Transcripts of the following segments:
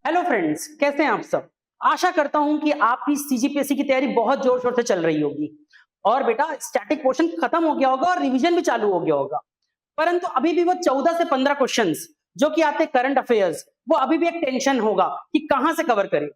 Hello friends, कैसे हैं आप सब। आशा करता हूं कि आपकी सीजीपीएससी की तैयारी बहुत जोर शोर से चल रही होगी और बेटा स्टैटिक पोर्शन खत्म हो गया होगा और रिवीजन भी चालू हो गया होगा। परंतु अभी भी वो 14 से 15 क्वेश्चंस जो कि आते करंट अफेयर्स, वो अभी भी एक टेंशन होगा कि कहां से कवर करें।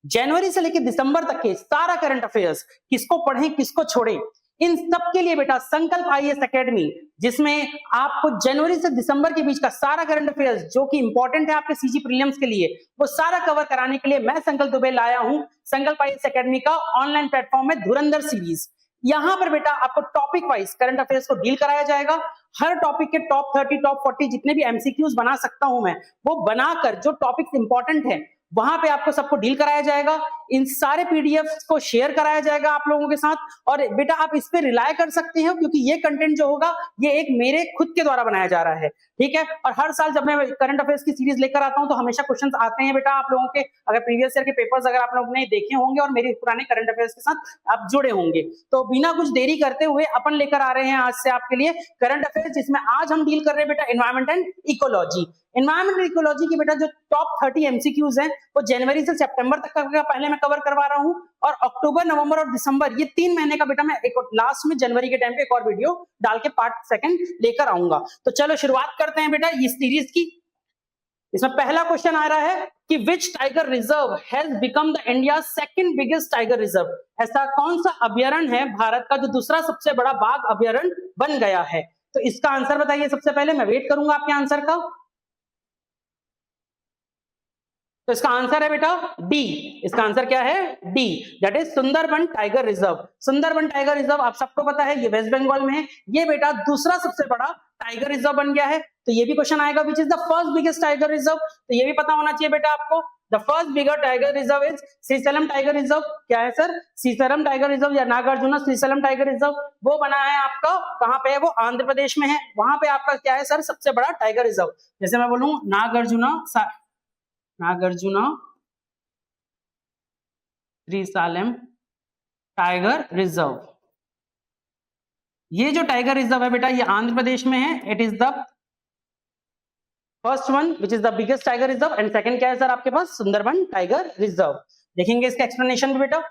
जनवरी से लेकर दिसंबर तक के सारा करंट अफेयर्स किसको पढ़ें किसको छोड़ें, इन सब के लिए बेटा संकल्प आईएएस एकेडमी, जिसमें आपको जनवरी से दिसंबर के बीच का सारा करंट अफेयर्स जो कि इंपॉर्टेंट है आपके सीजी प्रीलिम्स के लिए, वो सारा कवर कराने के लिए मैं संकल्प दुबे लाया हूं संकल्प आईएएस एकेडमी का ऑनलाइन प्लेटफॉर्म में धुरंधर सीरीज। यहां पर बेटा आपको टॉपिक वाइज करंट अफेयर्स को डील कराया जाएगा। हर टॉपिक के टॉप 30 टॉप 40 जितने भी एमसीक्यूज बना सकता हूं मैं, वो बनाकर जो टॉपिक्स इंपॉर्टेंट है वहां पे आपको सबको डील कराया जाएगा। इन सारे पीडीएफ को शेयर कराया जाएगा आप लोगों के साथ, और बेटा आप इस पे रिलाय कर सकते हो क्योंकि ये कंटेंट जो होगा ये एक मेरे खुद के द्वारा बनाया जा रहा है, ठीक है। और हर साल जब मैं करंट अफेयर्स की सीरीज लेकर आता हूं तो हमेशा क्वेश्चंस आते हैं बेटा आप लोगों के, अगर प्रीवियस ईयर के पेपर्स अगर आप लोगों ने देखे होंगे और मेरे पुराने करंट अफेयर्स के साथ आप जुड़े होंगे, तो बिना कुछ देरी करते हुए अपन लेकर आ रहे हैं आज से आपके लिए करंट अफेयर्स, जिसमें आज हम डील कर रहे हैं बेटा environment and ecology. Environment and ecology की बेटा जो टॉप 30 एमसीक्यूज हैं वो जनवरी से सितंबर तक का पहले मैं कवर करवा रहा हूं, और अक्टूबर नवंबर और दिसंबर ये 3 महीने का बेटा मैं एक लास्ट में जनवरी के टाइम पे एक और वीडियो डाल के पार्ट सेकंड लेकर आऊंगा। तो चलो शुरुआत करते हैं बेटा इस सीरीज की। इसमें पहला क्वेश्चन आ रहा है कि which tiger reserve has become the India second biggest tiger reserve, ऐसा कौन सा अभयारण्य है भारत का जो दूसरा सबसे बड़ा बाघ अभयारण्य बन गया है। तो इसका आंसर बताइए सबसे पहले, मैं वेट करूंगा आपके आंसर का। तो इसका आंसर है बेटा डी। इसका आंसर क्या है? D, that is Sundarban tiger reserve. Sundarban tiger reserve आप सबको पता है ये वेस्ट बंगाल में है, ये बेटा दूसरा सबसे बड़ा टाइगर रिजर्व बन गया है। तो ये भी क्वेश्चन आएगा which is the first biggest tiger reserve, तो ये भी पता होना चाहिए बेटा आपको। The first bigger tiger reserve is Srisailam tiger reserve. क्या है सर? श्रीशैलम टाइगर रिजर्व या नागार्जुना श्रीशैलम टाइगर रिजर्व, वो बना है आपका कहां पे है? वो आंध्र प्रदेश में है। वहां पे आपका क्या है सर सबसे बड़ा टाइगर रिजर्व? जैसे मैं बोलूं नागार्जुना श्रीशैलम टाइगर रिजर्व, ये जो टाइगर रिजर्व है बेटा ये आंध्र प्रदेश में है। It is the first one which is the biggest tiger reserve, and second क्या है सर आपके पास? Sundarban tiger reserve. देखेंगे इसका एक्सप्लेनेशन भी बेटा।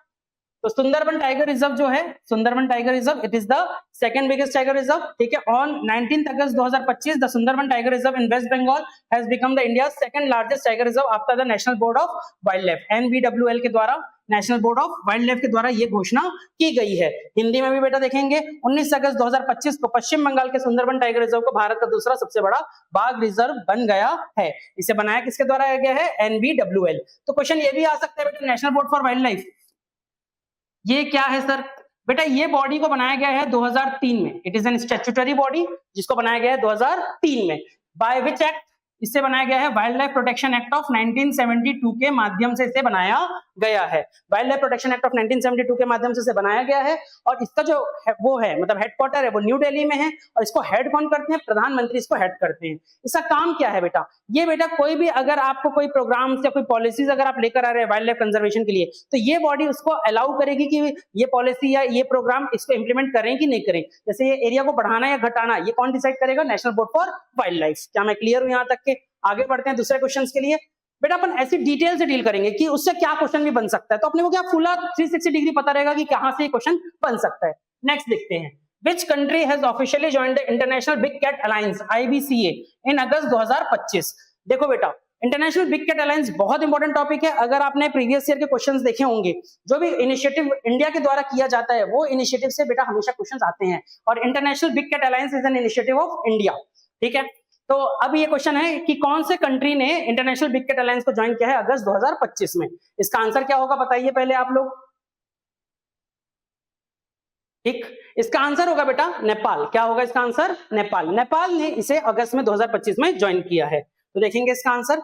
तो सुंदरबन टाइगर रिजर्व जो है, Sundarban tiger reserve it is the second biggest tiger reserve, ठीक है। On 19 August 2025 the Sundarban tiger reserve in West Bengal has become the India second largest tiger reserve after the national board of wildlife, NBWL के द्वारा, national board of wildlife के द्वारा ये घोषणा की गई है। हिंदी में भी बेटा देखेंगे 19 अगस्त 2025 को पश्चिम बंगाल के सुंदरबन टाइगर रिजर्व को भारत का दूसरा सबसे बड़ा बाघ रिजर्व बन गया है। इसे बनाया किसके द्वारा गया है? एनबीडब्ल्यूएल। तो क्वेश्चन ये भी आ सकता है बेटा national board for wild life ये क्या है सर? बेटा ये बॉडी को बनाया गया है 2003 में। It is N statutory body जिसको बनाया गया है 2003 में। By which act? इससे बनाया गया है wild life protection act of 1972 के माध्यम से इसे बनाया गया है। Wild life protection act of 1972 के माध्यम से इसे बनाया गया है, और इसका जो है, वो है मतलब हेडक्वार्टर है वो न्यू दिल्ली में है, और इसको हेड कौन करते हैं? प्रधानमंत्री इसको हेड करते हैं। इसका काम क्या है बेटा? ये बेटा कोई भी अगर आपको कोई प्रोग्राम्स या कोई पॉलिसीज अगर आप लेकर आ रहे हैं वाइल्ड लाइफ कंजर्वेशन के लिए, तो ये बॉडी उसको अलाउ करेगी कि ये पॉलिसी या ये प्रोग्राम इसको इंप्लीमेंट करें कि नहीं करें। जैसे ये एरिया को बढ़ाना या घटाना ये कौन डिसाइड करेगा? National board for wild life. क्या मैं क्लियर हूं यहां तक के? आगे बढ़ते हैं दूसरे क्वेश्चंस के लिए। बेटा अपन ऐसी डिटेल से डील करेंगे कि उससे क्या क्वेश्चन भी बन सकता है, तो अपने को क्या फुला 360 डिग्री पता रहेगा कि कहां से ये क्वेश्चन बन सकता है। नेक्स्ट देखते हैं, which country has officially joined the international big cat alliance IBCA in August 2025। देखो बेटा इंटरनेशनल बिग कैट अलायंस बहुत इंपॉर्टेंट टॉपिक है। अगर आपने प्रीवियस ईयर के क्वेश्चंस देखे होंगे, जो भी इनिशिएटिव इंडिया के द्वारा किया जाता है वो इनिशिएटिव से बेटा हमेशा क्वेश्चंस आते हैं, और international big cat alliance is an initiative of India, ठीक है। तो अब ये क्वेश्चन है कि कौन से कंट्री ने इंटरनेशनल बिग कैट अलायंस को ज्वाइन किया है अगस्त 2025 में। इसका आंसर क्या होगा बताइए पहले आप लोग। ठीक, इसका आंसर होगा बेटा नेपाल। क्या होगा इसका आंसर? नेपाल। नेपाल ने इसे अगस्त में 2025 में ज्वाइन किया है। तो देखेंगे इसका answer.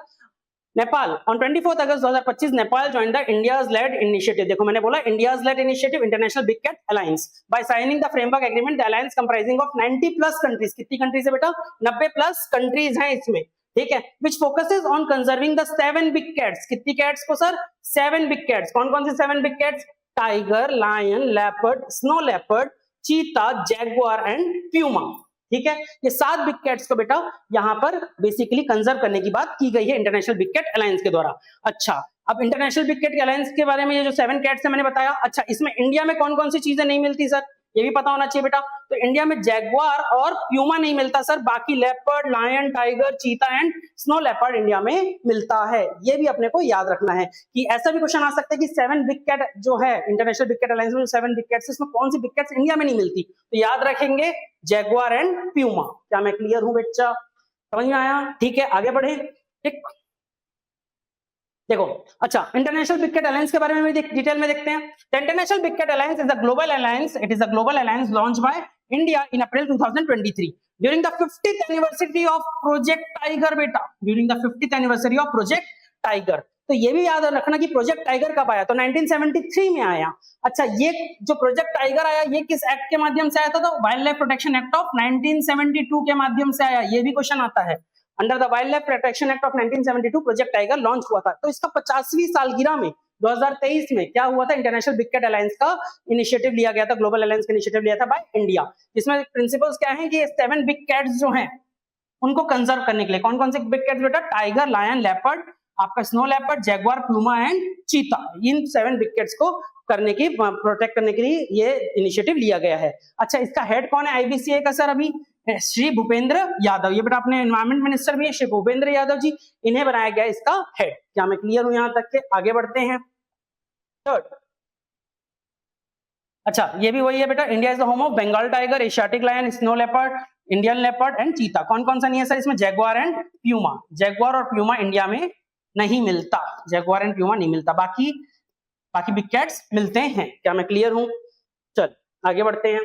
Nepal on 24 August 2025 Nepal joined the India's led initiative. देखो मैंने बोला India's led initiative international big cat alliance by signing the framework agreement. The alliance comprising of 90 plus countries. कितनी कंट्रीज है बेटा? 90 प्लस कंट्रीज हैं इसमें, ठीक है। Which focuses on conserving the 7 big cats. कितनी कैट्स को सर? 7 big cats. कौन कौन से 7 big cats? Tiger, lion, leopard, snow leopard, cheetah, jaguar and puma, ठीक है, ये 7 बिग कैट्स को बेटा यहाँ पर बेसिकली कंजर्व करने की बात की गई है इंटरनेशनल बिग कैट अलायंस के द्वारा। अच्छा, अब इंटरनेशनल बिग कैट अलायंस के बारे में ये जो 7 कैट्स है मैंने बताया। अच्छा, इसमें इंडिया में कौन कौन सी चीजें नहीं मिलती सर, ये भी पता होना चाहिए बेटा। तो इंडिया में जैगवार और प्यूमा नहीं मिलता सर, बाकी leopard, lion, tiger, cheetah and snow leopard India में मिलता है। ये भी अपने को याद रखना है कि ऐसा भी क्वेश्चन आ सकता है कि 7 बिग कैट जो है इंटरनेशनल बिग कैट अलायंस में, 7 बिग कैट्स इसमें कौन सी बिग कैट्स इंडिया में नहीं मिलती, तो याद रखेंगे जैगवार एंड प्यूमा। क्या मैं क्लियर हूं बच्चा, समझ में आया? ठीक है, आगे बढ़े। ठीक, देखो, अच्छा, इंटरनेशनल बिग कैट अलायंस के बारे में भी डिटेल में देखते हैं। The international big cat alliance is a global alliance, it is a global alliance launched by India in April 2023 during the 50th anniversary of project tiger बेटा, during the 50th anniversary of project tiger. तो ये भी याद रखना कि project tiger कब आया, तो 1973 में आया। अच्छा, ये जो प्रोजेक्ट टाइगर आया ये किस एक्ट के माध्यम से आया था, तो wild life protection act of 1972 के माध्यम से आया। ये भी क्वेश्चन आता है, under the wild life protection act of 1972 project tiger launch हुआ था। तो इसका 50वीं सालगिरह में 2023 में क्या हुआ था, इंटरनेशनल बिग कैट अलायंस का इनिशिएटिव लिया गया था, ग्लोबल अलायंस का इनिशिएटिव लिया था बाय इंडिया। इसमें प्रिंसिपल्स क्या है कि 7 बिग कैट्स जो हैं उनको कंजर्व करने के लिए, कौन कौन से बिग कैट्स बेटा, टाइगर, लायन, लेपर्ड, आपका snow leopard, Jaguar, Puma and चीता, इन 7 बिग कैट्स को करने की, प्रोटेक्ट करने के लिए ये इनिशिएटिव लिया गया है। अच्छा, इसका हेड कौन है आईबीसीए का सर, अभी श्री भूपेंद्र यादव, ये बेटा अपने एनवायरमेंट मिनिस्टर भी है श्री भूपेंद्र यादव जी, इन्हें बनाया गया इसका हेड। क्या मैं क्लियर हूं यहां तक के? आगे बढ़ते हैं। थर्ड, अच्छा, ये भी वही है बेटा, India is the home of Bengal tiger, asiatic lion, snow leopard, Indian leopard and cheetah. कौन कौन सा नहीं है सर इसमें, जैगवार एंड प्यूमा। जैगवार और प्यूमा इंडिया में नहीं मिलता, जैगवार एंड प्यूमा नहीं मिलता, बाकी बिग कैट्स मिलते हैं। क्या मैं क्लियर हूं? चल आगे बढ़ते हैं।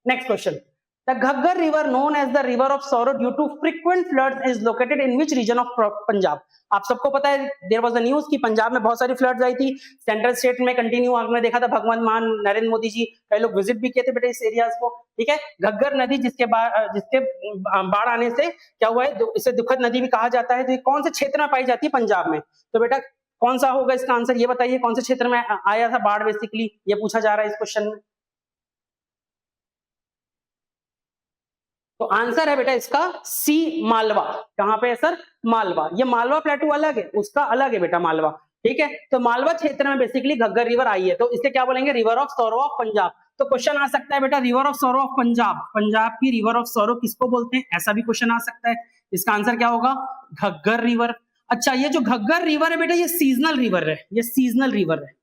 Next question, the Ghaggar river known as the river of sorrow due to frequent floods is located in which region of Punjab. आप सबको पता है, देयर वाज द न्यूज कि पंजाब में बहुत सारी फ्लड्स आई थी, सेंट्रल स्टेट में कंटिन्यू आपने देखा था, भगवंत मान, नरेंद्र मोदी जी, कई लोग विजिट भी किए थे बेटा इस एरियाज को। ठीक है, घग्गर नदी जिसके बाढ़ आने से क्या हुआ है, इसे दुखद नदी भी कहा जाता है। तो ये कौन से क्षेत्र में पाई जाती है पंजाब में, तो बेटा कौन सा होगा इसका आंसर, ये बताइए, कौन से क्षेत्र में आया था बाढ़, बेसिकली ये पूछा जा रहा है इस क्वेश्चन में। तो आंसर है बेटा इसका सी, मालवा। कहां पे है सर, मालवा। ये मालवा प्लेटू अलग है, उसका अलग है बेटा मालवा। ठीक है, तो मालवा क्षेत्र में बेसिकली घग्गर रिवर आई है, तो इसे क्या बोलेंगे, river of sorrow of Punjab. तो क्वेश्चन आ सकता है बेटा, river of sorrow of Punjab, Punjab की रिवर ऑफ सॉरो किसको बोलते हैं, ऐसा भी क्वेश्चन आ सकता है। इसका आंसर क्या होगा, घग्गर रिवर। अच्छा, ये जो घग्गर रिवर है बेटा ये सीजनल रिवर है, ये सीजनल रिवर है,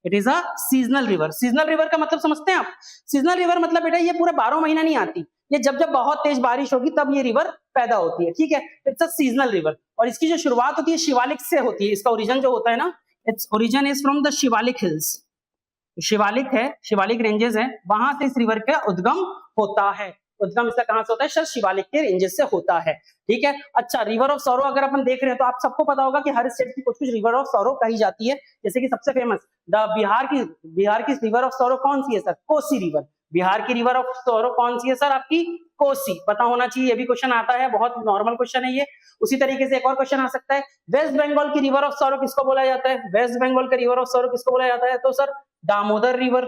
it is a seasonal river. Seasonal river का मतलब समझते हैं आप, सीजनल रिवर मतलब बेटा ये पूरा 12 महीना नहीं आती, ये जब जब बहुत तेज बारिश होगी तब ये रिवर पैदा होती है। ठीक है, इट्स अ सीजनल रिवर, और इसकी जो शुरुआत होती है शिवालिक से होती है। इसका ओरिजिन जो होता है ना, its origin is from the Shivalik hills, Shivalik है, शिवालिक रेंजेस है, वहां से इस रिवर का उद्गम होता है। उद्गम इसका कहां से होता है, सर शिवालिक के रेंजेस से होता है। ठीक है, अच्छा, रिवर ऑफ सॉरो अगर अपन देख रहे हैं तो आप सबको पता होगा कि हर स्टेट की कुछ कुछ रिवर ऑफ सॉरो कही जाती है। जैसे कि सबसे फेमस बिहार की रिवर ऑफ सॉरो कौन सी है सर, कोसी रिवर। बिहार की रिवर ऑफ सॉरो कौन सी है सर, आपकी कोसी। पता होना चाहिए, ये भी क्वेश्चन आता है, बहुत नॉर्मल क्वेश्चन है ये। उसी तरीके से एक और क्वेश्चन आ सकता है, वेस्ट बंगाल की रिवर ऑफ सॉरो किसको बोला जाता है, वेस्ट बंगाल का रिवर ऑफ सॉरो किसको बोला जाता है, तो सर दामोदर रिवर।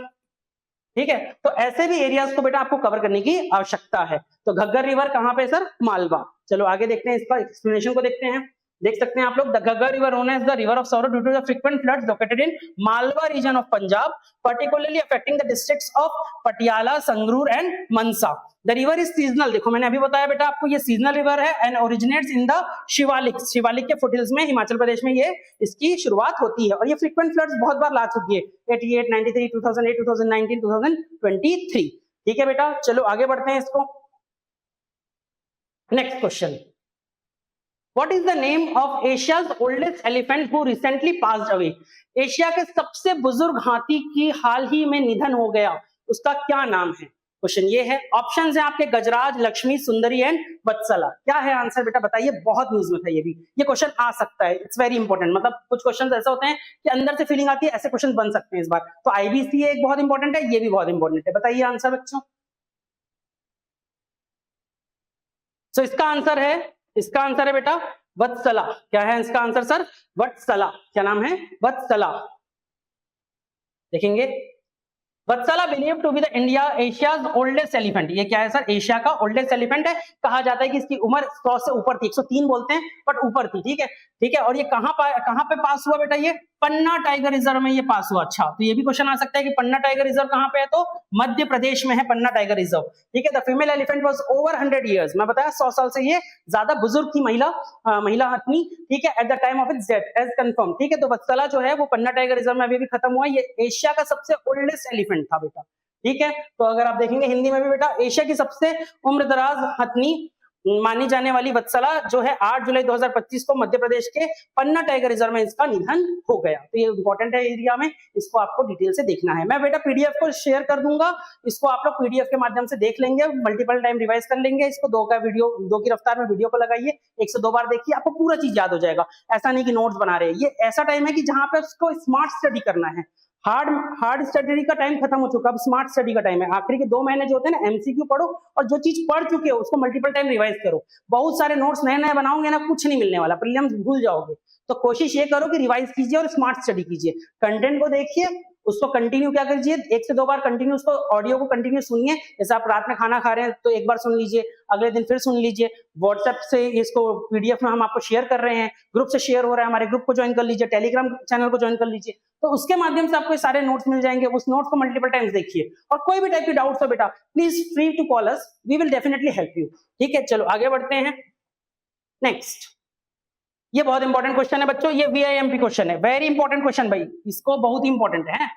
ठीक है, तो ऐसे भी एरियाज को बेटा आपको कवर करने की आवश्यकता है। तो घग्गर रिवर कहां पे सर, मालवा। चलो आगे देखते हैं, इसका एक्सप्लेनेशन को देखते हैं। देख सकते हैं आप लोग, the Ghaggar river known as the river of sorrow due to the frequent floods located in Malwa region of Punjab, particularly affecting the districts of Patiala, Sangrur and Mansa. The river is seasonal, देखो मैंने अभी बताया बेटा आपको, ये सीजनल रिवर है and originates in the Shivalik, Shivalik के foothills में, हिमाचल प्रदेश में ये इसकी शुरुआत होती है। और ये फ्रीक्वेंट फ्लड्स बहुत बार ला चुकी है, 88, 93, 2008, 2019, 2023। ठीक है बेटा, चलो आगे बढ़ते हैं इसको। Next question, What is the name of Asia's oldest elephant who recently passed away? Asia के सबसे बुजुर्ग हाथी की हाल ही में निधन हो गया, उसका क्या नाम है? क्वेश्चन ये है। ऑप्शंस हैं आपके, गजराज, लक्ष्मी, सुंदरी एंड वत्सला। क्या है आंसर बेटा बताइए, बहुत न्यूज में था ये भी, ये क्वेश्चन आ सकता है, इट्स वेरी इंपॉर्टेंट। मतलब कुछ क्वेश्चन ऐसे होते हैं कि अंदर से फीलिंग आती है, ऐसे क्वेश्चन बन सकते हैं इस बार। तो आईबीसी एक बहुत इंपॉर्टेंट है, ये भी बहुत इंपॉर्टेंट है। बताइए आंसर बच्चों। तो इसका आंसर है बेटा वत्सला। क्या है इसका आंसर सर, वत्सला। क्या नाम है, वत्सला। देखेंगे Vatsala believe to be the India Asia's oldest elephant. ये क्या है सर? एशिया का ओल्डेस्ट एलिफेंट है। कहा जाता है कि इसकी उम्र 100 से ऊपर थी, 103 बोलते हैं बट ऊपर थी। ठीक है, ठीक है। और ये कहां पे पास हुआ बेटा? ये पन्ना टाइगर रिजर्व में ये पास हुआ। अच्छा, तो ये भी क्वेश्चन आ सकता है कि पन्ना टाइगर रिजर्व कहां पे है? तो मध्य प्रदेश में है पन्ना टाइगर रिजर्व। ठीक है। The female elephant was over 100 years. मैं बताया 100 साल से ये ज्यादा बुजुर्ग थी महिला हाथनी। ठीक है, at the time of its death age confirm. ठीक है, तो वत्सला जो है वो पन्ना टाइगर रिजर्व में अभी खत्म हुआ। ये एशिया का सबसे ओल्डेस्ट एलिफेंट था बेटा। ठीक है, तो अगर आप देखेंगे हिंदी में भी बेटा, एशिया की सबसे उम्रदराज हथनी मानी जाने वाली वत्सला जो है 8 जुलाई 2025 को मध्य प्रदेश के पन्ना टाइगर रिजर्व में इसका निधन हो गया। तो ये इंपॉर्टेंट है एरिया में, इसको आपको डिटेल से देखना है। मैं बेटा पीडीएफ को शेयर कर दूंगा, इसको आप लोग पीडीएफ के माध्यम से देख लेंगे, मल्टीपल टाइम रिवाइज कर लेंगे इसको। 2 की रफ्तार में वीडियो को लगाइए, 1 से 2 बार देखिए, आपको पूरा चीज याद हो जाएगा। ऐसा नहीं कि नोट्स बना रहे हैं। ये ऐसा टाइम है कि जहां पे उसको स्मार्ट स्टडी करना है। हार्ड स्टडी का टाइम खत्म हो चुका, अब स्मार्ट स्टडी का टाइम है। आखिरी के 2 महीने जो होते हैं ना, एमसीक्यू पढ़ो और जो चीज पढ़ चुके हो उसको मल्टीपल टाइम रिवाइज करो। बहुत सारे नोट्स नए नए बनाओगे ना, कुछ नहीं मिलने वाला, प्रीलिम्स भूल जाओगे। तो कोशिश ये करो कि रिवाइज कीजिए और स्मार्ट स्टडी कीजिए। कंटेंट को देखिए, उसको कंटिन्यू क्या कीजिए, 1 से 2 बार कंटिन्यू उसको ऑडियो को कंटिन्यू सुनिए। जैसे आप रात में खाना खा रहे हैं तो एक बार सुन लीजिए, अगले दिन फिर सुन लीजिए। व्हाट्सएप से इसको पीडीएफ में हम आपको शेयर कर रहे हैं, ग्रुप से शेयर हो रहा है, हमारे ग्रुप को ज्वाइन कर लीजिए, टेलीग्राम चैनल को ज्वाइन कर लीजिए। तो उसके माध्यम से आपको सारे नोट्स मिल जाएंगे। उस नोट्स को मल्टीपल टाइम्स देखिए और कोई भी टाइप की डाउट्स हो बेटा please free to call us, we will definitely help you. ठीक है, चलो आगे बढ़ते हैं। नेक्स्ट, ये बहुत इंपॉर्टेंट क्वेश्चन है बच्चों, ये वीआईएमपी क्वेश्चन है, वेरी इंपॉर्टेंट क्वेश्चन भाई, इसको बहुत इंपॉर्टेंट है।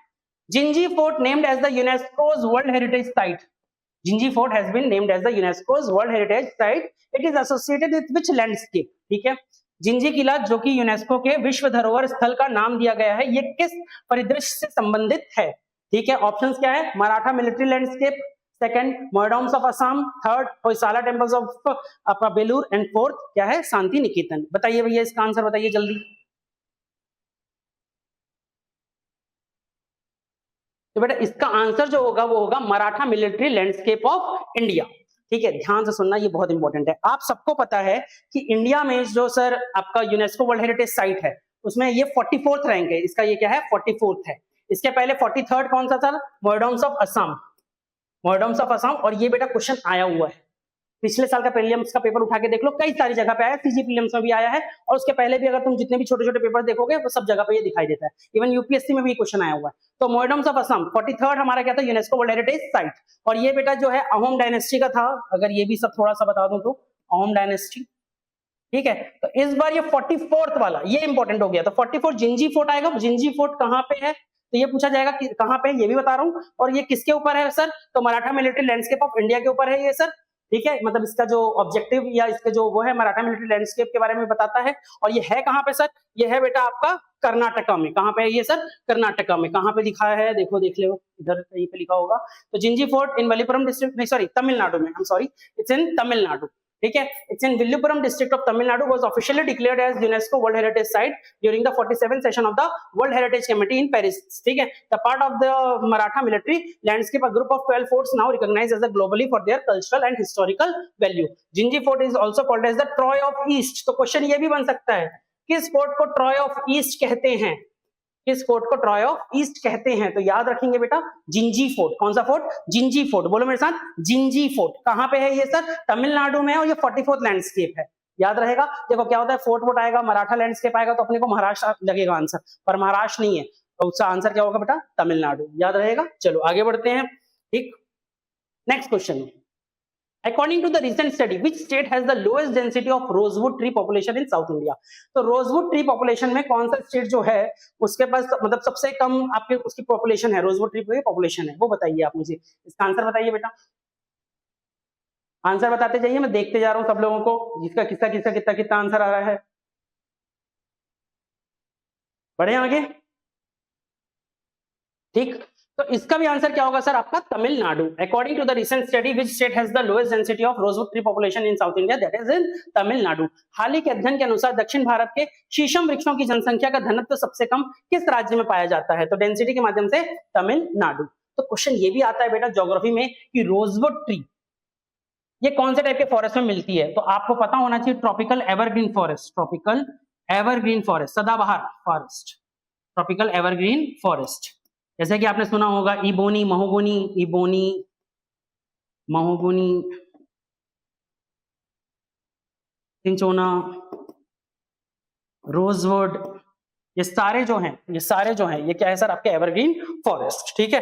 Gingee fort named as the UNESCO's world heritage site. Gingee fort has been named as the UNESCO's world heritage site. It is associated with which landscape? ठीक है, जिंजी किला जो कि यूनेस्को के विश्व धरोहर स्थल का नाम दिया गया है, ये किस परिदृश्य से संबंधित है? ठीक है, ऑप्शंस क्या है? Maratha military landscape, second मॉडर्न्स of Assam, third Hoysala temples of अपना बेलूर, एंड फोर्थ क्या है? शांति निकेतन। बताइए भैया इसका आंसर बताइए जल्दी। तो बेटा इसका आंसर जो होगा वो होगा Maratha military landscape of India. ठीक है, ध्यान से सुनना, ये बहुत इंपॉर्टेंट है। आप सबको पता है कि इंडिया में जो सर आपका यूनेस्को वर्ल्ड हेरिटेज साइट है उसमें ये 44th रैंक है, इसका ये क्या है? 44th है। इसके पहले 43rd कौन सा था? मॉडर्न्स ऑफ असम, मॉडर्न्स ऑफ असम। और ये बेटा क्वेश्चन आया हुआ है, पिछले साल का प्रीलिम्स का पेपर उठा के देख लो, कई सारी जगह पे आया है, सीजी प्रीलिम्स में भी आया है और उसके पहले भी अगर तुम जितने भी छोटे छोटे पेपर देखोगे वो सब जगह पे ये दिखाई देता है। इवन यूपीएससी में भी क्वेश्चन आया हुआ है। तो मॉडर्न्स ऑफ असम 43rd हमारा क्या था? UNESCO world heritage site. और ये बेटा जो है अहोम डायनेस्टी का था, अगर ये भी सब थोड़ा सा बता दूं तो अहोम डायनेस्टी। ठीक है, तो इस बार ये 44th वाला ये इंपॉर्टेंट हो गया। तो 44 जिंजी फोर्ट आएगा। जिंजी फोर्ट कहां पे है? तो ये पूछा जाएगा कि कहां पे है, ये भी बता रहा हूं। और ये किसके ऊपर है सर? तो Maratha military landscape of India के ऊपर है ये सर। ठीक है, मतलब इसका जो ऑब्जेक्टिव या इसके जो वो है मराठा मिलिट्री लैंडस्केप के बारे में बताता है। और ये है कहां पे सर? ये है बेटा आपका कर्नाटका में। कहां पे है ये सर? कर्नाटका में। कहां पे लिखा है? देखो देख लो, इधर कहीं पे लिखा होगा। तो Gingee fort in Valipuram district, नहीं सॉरी तमिलनाडु में, I am sorry, it's in Tamil Nadu. ठीक है, it's in Villupuram district of Tamil Nadu, was officially declared as UNESCO world heritage site during the 47th session of the world heritage committee in Paris. ठीक है, the part of the Maratha military landscape, a group of 12 forts now recognised as globally for their cultural and historical value. Gingee fort is also called as the Troy of east. तो question ये भी बन सकता है, किस fort को Troy of east कहते हैं? किस फोर्ट को ट्रॉय ऑफ ईस्ट कहते हैं? तो याद रखेंगे बेटा जिंजी फोर्ट। कौन सा फोर्ट? जिंजी फोर्ट। बोलो मेरे साथ, जिंजी फोर्ट। कहां पे है ये सर? तमिलनाडु में है और ये 44th लैंडस्केप है। याद रहेगा। देखो क्या होता है, फोर्ट वोट आएगा, मराठा लैंडस्केप आएगा तो अपने को महाराष्ट्र लगेगा आंसर, पर महाराष्ट्र नहीं है, तो उसका आंसर क्या होगा बेटा? तमिलनाडु। याद रहेगा। चलो आगे बढ़ते हैं। ठीक, next question. According to the recent study, which state has the lowest density of rosewood tree population in South India? तो rosewood tree population में कौन सा स्टेट जो है उसके पास मतलब सबसे कम आपके उसकी पॉपुलेशन है, rosewood tree की पॉपुलेशन है, वो बताइए आप मुझे। इसका आंसर बताइए बेटा, आंसर बताते जाइए, मैं देखते जा रहा हूं सब लोगों को जिसका किसका किसका कितना कितना आंसर आ रहा है। बढ़े आगे। ठीक, तो इसका भी आंसर क्या होगा सर आपका? Tamil Nadu. According to the recent study which state has the lowest density of rosewood tree population in South India? That is in Tamil Nadu. हाल ही के अध्ययन के अनुसार दक्षिण भारत के शीशम वृक्षों की जनसंख्या का घनत्व सबसे कम किस राज्य में पाया जाता है? तो डेंसिटी के माध्यम से तमिलनाडु। तो क्वेश्चन ये भी आता है बेटा ज्योग्राफी में कि रोजवुड ट्री ये कौन से टाइप के फॉरेस्ट में मिलती है? तो आपको पता होना चाहिए tropical evergreen forest, tropical evergreen forest, सदाबहार फॉरेस्ट, ट्रॉपिकल एवरग्रीन फॉरेस्ट। जैसे कि आपने सुना होगा ebony mahogany, ebony mahogany, सिंचोना, rosewood, ये सारे जो हैं, ये क्या है सर, आपके एवरग्रीन फॉरेस्ट। ठीक है,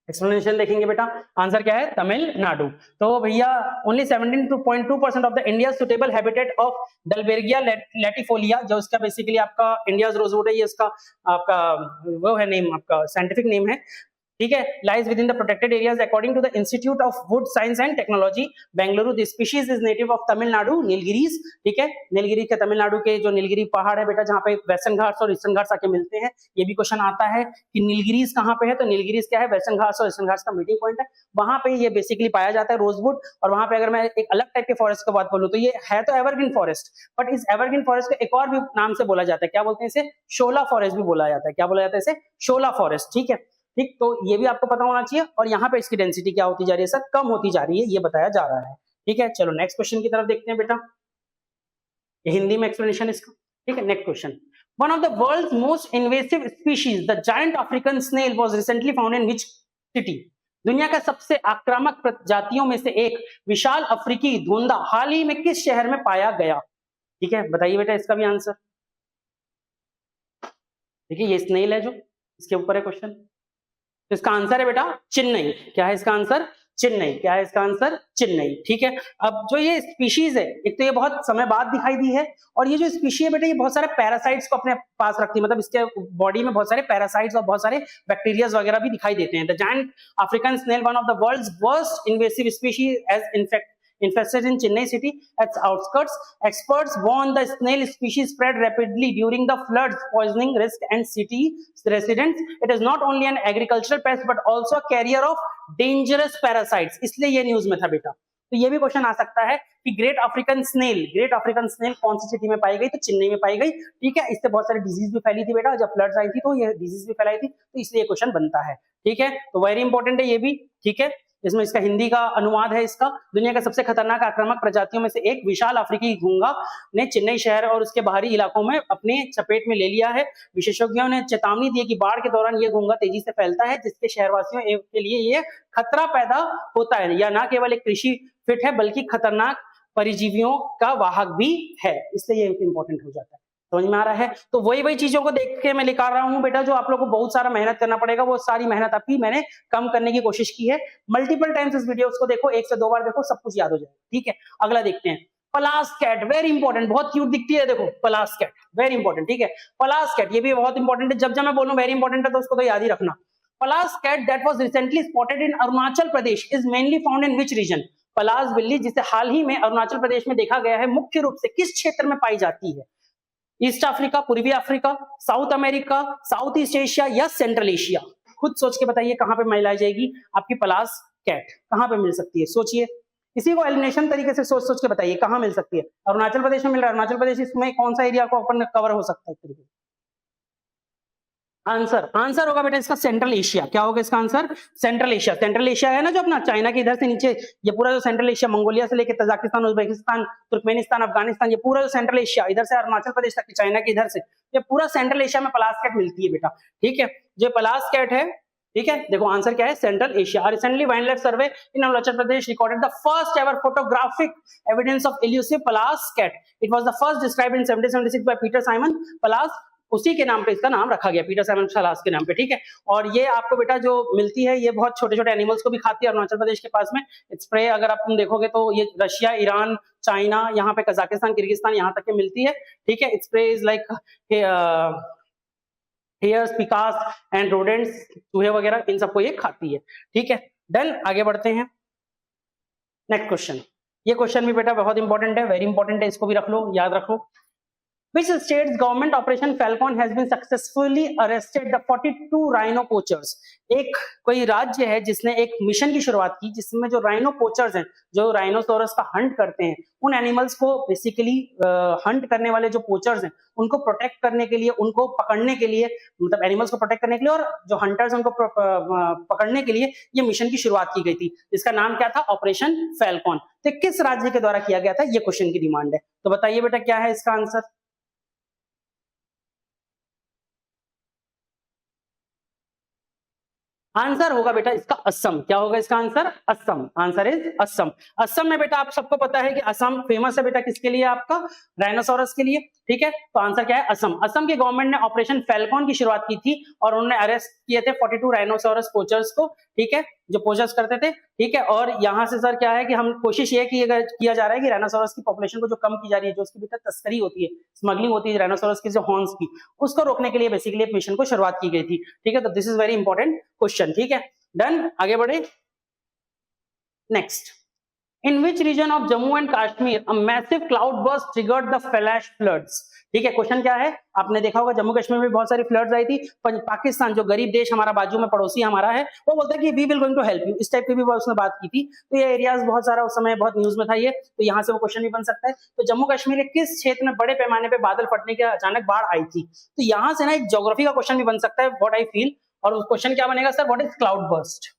एक्सप्लेनेशन देखेंगे बेटा, आंसर क्या है, तमिलनाडु। तो भैया only 17.2% of the India suitable habitat of Dalbergia latifolia, जो इसका बेसिकली आपका इंडियाज रोजवुड है, ये इसका आपका वो है नेम, आपका साइंटिफिक नेम है। ठीक है, lies with in the protected areas according to the institute of wood science and technology Bengaluru. This species is native of Tamil Nadu, Nilgiris. ठीक है, नीलगिरी के तमिलनाडु के जो नीलगिरी पहाड़ है बेटा, जहाँ पे वेस्टर्न घाट्स और ईस्टर्न घाट्स आके मिलते हैं। ये भी क्वेश्चन आता है कि नीलगिरीज कहाँ पे है, तो नीलगिरीज क्या है, वेस्टर्न घाट्स और ईस्टर्न घाट्स का मीटिंग पॉइंट है, वहां पे ये बेसिकली पाया जाता है रोजवुड। और वहां पे अगर मैं एक अलग टाइप के फॉरेस्ट की बात बोलूं तो ये है तो एवरग्रीन फॉरेस्ट, बट इस एवरग्रीन फॉरेस्ट को एक और भी नाम से बोला जाता है, क्या बोलते हैं इसे, शोला फॉरेस्ट भी बोला जाता है। क्या बोला जाता है इसे, शोला फॉरेस्ट। ठीक है, ठीक, तो ये भी आपको पता होना चाहिए। और यहाँ पे इसकी डेंसिटी क्या होती जा रही है सर, कम होती जा रही है, ये बताया जा रहा है। ठीक है, चलो नेक्स्ट क्वेश्चन की तरफ देखते हैं बेटा, ये हिंदी में एक्सप्लेनेशन इसका। ठीक है, next question, one of the world's most invasive species the giant African snail was recently found in which city. दुनिया का सबसे आक्रामक प्रजातियों में से एक विशाल अफ्रीकी धोंदा हाल ही में किस शहर में पाया गया। ठीक है, बताइए बेटा इसका भी आंसर। देखिए ये स्नेल है जो इसके ऊपर है क्वेश्चन, तो इसका आंसर है बेटा चेन्नई। क्या है इसका आंसर, चेन्नई। क्या है इसका आंसर, चेन्नई। ठीक है, अब जो ये स्पीशीज है, एक तो ये बहुत समय बाद दिखाई दी है, और ये जो स्पीशी है बेटा, ये बहुत सारे पैरासाइट्स को अपने पास रखती है, मतलब इसके बॉडी में बहुत सारे पैरासाइट्स और बहुत सारे बैक्टीरिया वगैरह भी दिखाई देते हैं। The giant African snail, one of the world's worst invasive species, as infested in Chennai city at its outskirts. Experts warn the snail species spread rapidly during the floods, poisoning risk and city residents. It is not only an agricultural pest but also a carrier of dangerous parasites. इसलिए ये news में था बेटा। तो ये भी question आ सकता है कि ग्रेट अफ्रीकन स्नेल कौन सी सिटी में पाई गई, तो चेन्नई में पाई गई। ठीक है, इससे बहुत सारी डिजीज भी फैली थी बेटा, जब फ्लड्स आई थी तो ये डिजीज भी फैलाई थी, तो इसलिए क्वेश्चन बनता है। ठीक है, तो वेरी इंपॉर्टेंट है ये भी। ठीक है, इसमें इसका हिंदी का अनुवाद है इसका, दुनिया का सबसे खतरनाक आक्रामक प्रजातियों में से एक विशाल अफ्रीकी घोंघा ने चेन्नई शहर और उसके बाहरी इलाकों में अपने चपेट में ले लिया है। विशेषज्ञों ने चेतावनी दी कि बाढ़ के दौरान यह घोंघा तेजी से फैलता है, जिसके शहरवासियों के लिए ये खतरा पैदा होता है। यह न केवल एक कृषि फिट है बल्कि खतरनाक परिजीवियों का वाहक भी है, इसलिए ये इंपॉर्टेंट हो जाता है। समझ में आ रहा है? तो वही चीजों को देख के मैं लिखा रहा हूं बेटा, जो आप लोगों को बहुत सारा मेहनत करना पड़ेगा, वो सारी मेहनत आपकी मैंने कम करने की कोशिश की है। मल्टीपल टाइम्स इस वीडियोस को देखो, 1 से 2 बार देखो, सब कुछ याद हो जाएगा। ठीक है, अगला देखते हैं, पलास कैट, वेरी इंपॉर्टेंट, बहुत क्यूट दिखती है, देखो पलास कैट, वेरी इंपॉर्टेंट। ठीक है, पलास कैट ये भी बहुत इंपॉर्टेंट है, जब मैं बोलूं वेरी इंपॉर्टेंट है तो उसको तो याद ही रखना। Pallas cat that was recently spotted in Arunachal Pradesh is mainly found in which region. Pallas बिल्ली जिसे हाल ही में अरुणाचल प्रदेश में देखा गया है, मुख्य रूप से किस क्षेत्र में पाई जाती है? ईस्ट अफ्रीका, पूर्वी Africa, south America, south east Asia या सेंट्रल एशिया? खुद सोच के बताइए कहां पे मिलाई जाएगी आपकी पलास कैट, कहां पे मिल सकती है, सोचिए। इसी को एलिमिनेशन तरीके से सोच के बताइए कहां मिल सकती है। अरुणाचल प्रदेश में मिल रहा है, अरुणाचल प्रदेश इसमें कौन सा एरिया को अपन कवर हो सकता है एक तरीके से? आंसर होगा बेटा इसका सेंट्रल एशिया। क्या होगा इसका answer? Central Asia. Central Asia है ना जो अपना चाइना के इधर से नीचे, ये पूरा जो सेंट्रल एशिया, मंगोलिया से लेकर तजाकिस्तान, उज्बेकिस्तान, तुर्कमेनिस्तान, अफगानिस्तान, ये पूरा जो सेंट्रल एशिया, इधर से अरुणाचल प्रदेश तक चाइना के इधर से, ये पूरा सेंट्रल एशिया में पलास कैट मिलती है बेटा। ठीक है, जो पलास कैट है, ठीक है, देखो आंसर क्या है, central Asia. Recently wildlife survey in Arunachal Pradesh recorded the first ever photographic evidence of elusive Pallas cat. It was the first described in 1776 by Peter Simon. Pallas उसी के नाम पे इसका नाम रखा गया, पीटर साइमन पलास के नाम पे। ठीक है, और ये आपको बेटा जो मिलती है, ये बहुत छोटे छोटे एनिमल्स को भी खाती है अरुणाचल प्रदेश के पास में। स्प्रे अगर आप तुम देखोगे तो ये रशिया, ईरान, चाइना, यहाँ पे कजाकिस्तान, किर्गिस्तान, यहाँ तक के मिलती है। ठीक है, स्प्रे इज लाइक हेयर्स, पिकास एंड रोडेंट्स, चूहे वगैरह, इन सबको ये खाती है। ठीक है, डन, आगे बढ़ते हैं। नेक्स्ट क्वेश्चन, ये क्वेश्चन भी बेटा बहुत इंपॉर्टेंट है, वेरी इंपॉर्टेंट है, इसको भी रख लो, याद रखो। Which state's government Operation Falcon has been successfully arrested the 42 rhino poachers? एक कोई राज्य है जिसने एक मिशन की शुरुआत की, जिसमें जो राइनो पोचर्स हैं, जो राइनोसोरस का हंट करते हैं, उन एनिमल्स को बेसिकली हंट करने वाले जो पोचर्स हैं, उनको प्रोटेक्ट करने के लिए, उनको पकड़ने के लिए, मतलब एनिमल्स को प्रोटेक्ट करने के लिए, और जो हंटर्स उनको पकड़ने के लिए ये मिशन की शुरुआत की गई थी। इसका नाम क्या था? Operation Falcon. तो किस राज्य के द्वारा किया गया था, ये क्वेश्चन की डिमांड है। तो बताइए बेटा क्या है इसका आंसर? आंसर होगा बेटा इसका असम। क्या होगा इसका answer? Assam. Answer is Assam. Assam में बेटा आप सबको पता है कि असम फेमस है बेटा किसके लिए? आपका राइनोसोरस के लिए। ठीक है, तो आंसर क्या है? असम। असम की गवर्नमेंट ने ऑपरेशन फैल्कॉन की शुरुआत की थी और उन्होंने अरेस्ट किए थे 42 राइनोसोरस पोचर्स को। ठीक है, जो पोचर्स करते थे। ठीक है, और यहाँ से सर क्या है कि हम कोशिश ये किया जा रहा है कि राइनोसोरस की पॉपुलेशन को जो कम की जा रही है, जो उसकी बेटा तस्करी होती है, स्मगलिंग होती है राइनोसोरस की जो हॉर्न्स की, उसको रोकने के लिए बेसिकली एक मिशन को शुरुआत की गई थी। ठीक है, तो this is very important question. ठीक है, डन। आगे बढ़े। Next, in which reason of Jammu and Kashmir a massive cloud burst triggered the flash floods? ठीक है, क्वेश्चन क्या है? आपने देखा होगा जम्मू कश्मीर में बहुत सारी फ्लड्स आई थी। पाकिस्तान जो गरीब देश हमारा बाजू में पड़ोसी हमारा है, वो बोलता है कि we will going to help you, इस टाइप की भी उसने बात की थी। तो ये एरियाज बहुत सारा उस समय बहुत न्यूज में था ये, तो यहाँ से वो क्वेश्चन भी बन सकता है। तो जम्मू कश्मीर के किस क्षेत्र में बड़े पैमाने पे बादल फटने के अचानक बाढ़ आई थी? तो यहाँ से ना एक ज्योग्राफी का क्वेश्चन भी बन सकता है, व्हाट आई फील। और उस क्वेश्चन क्या बनेगा sir? What is cloud burst?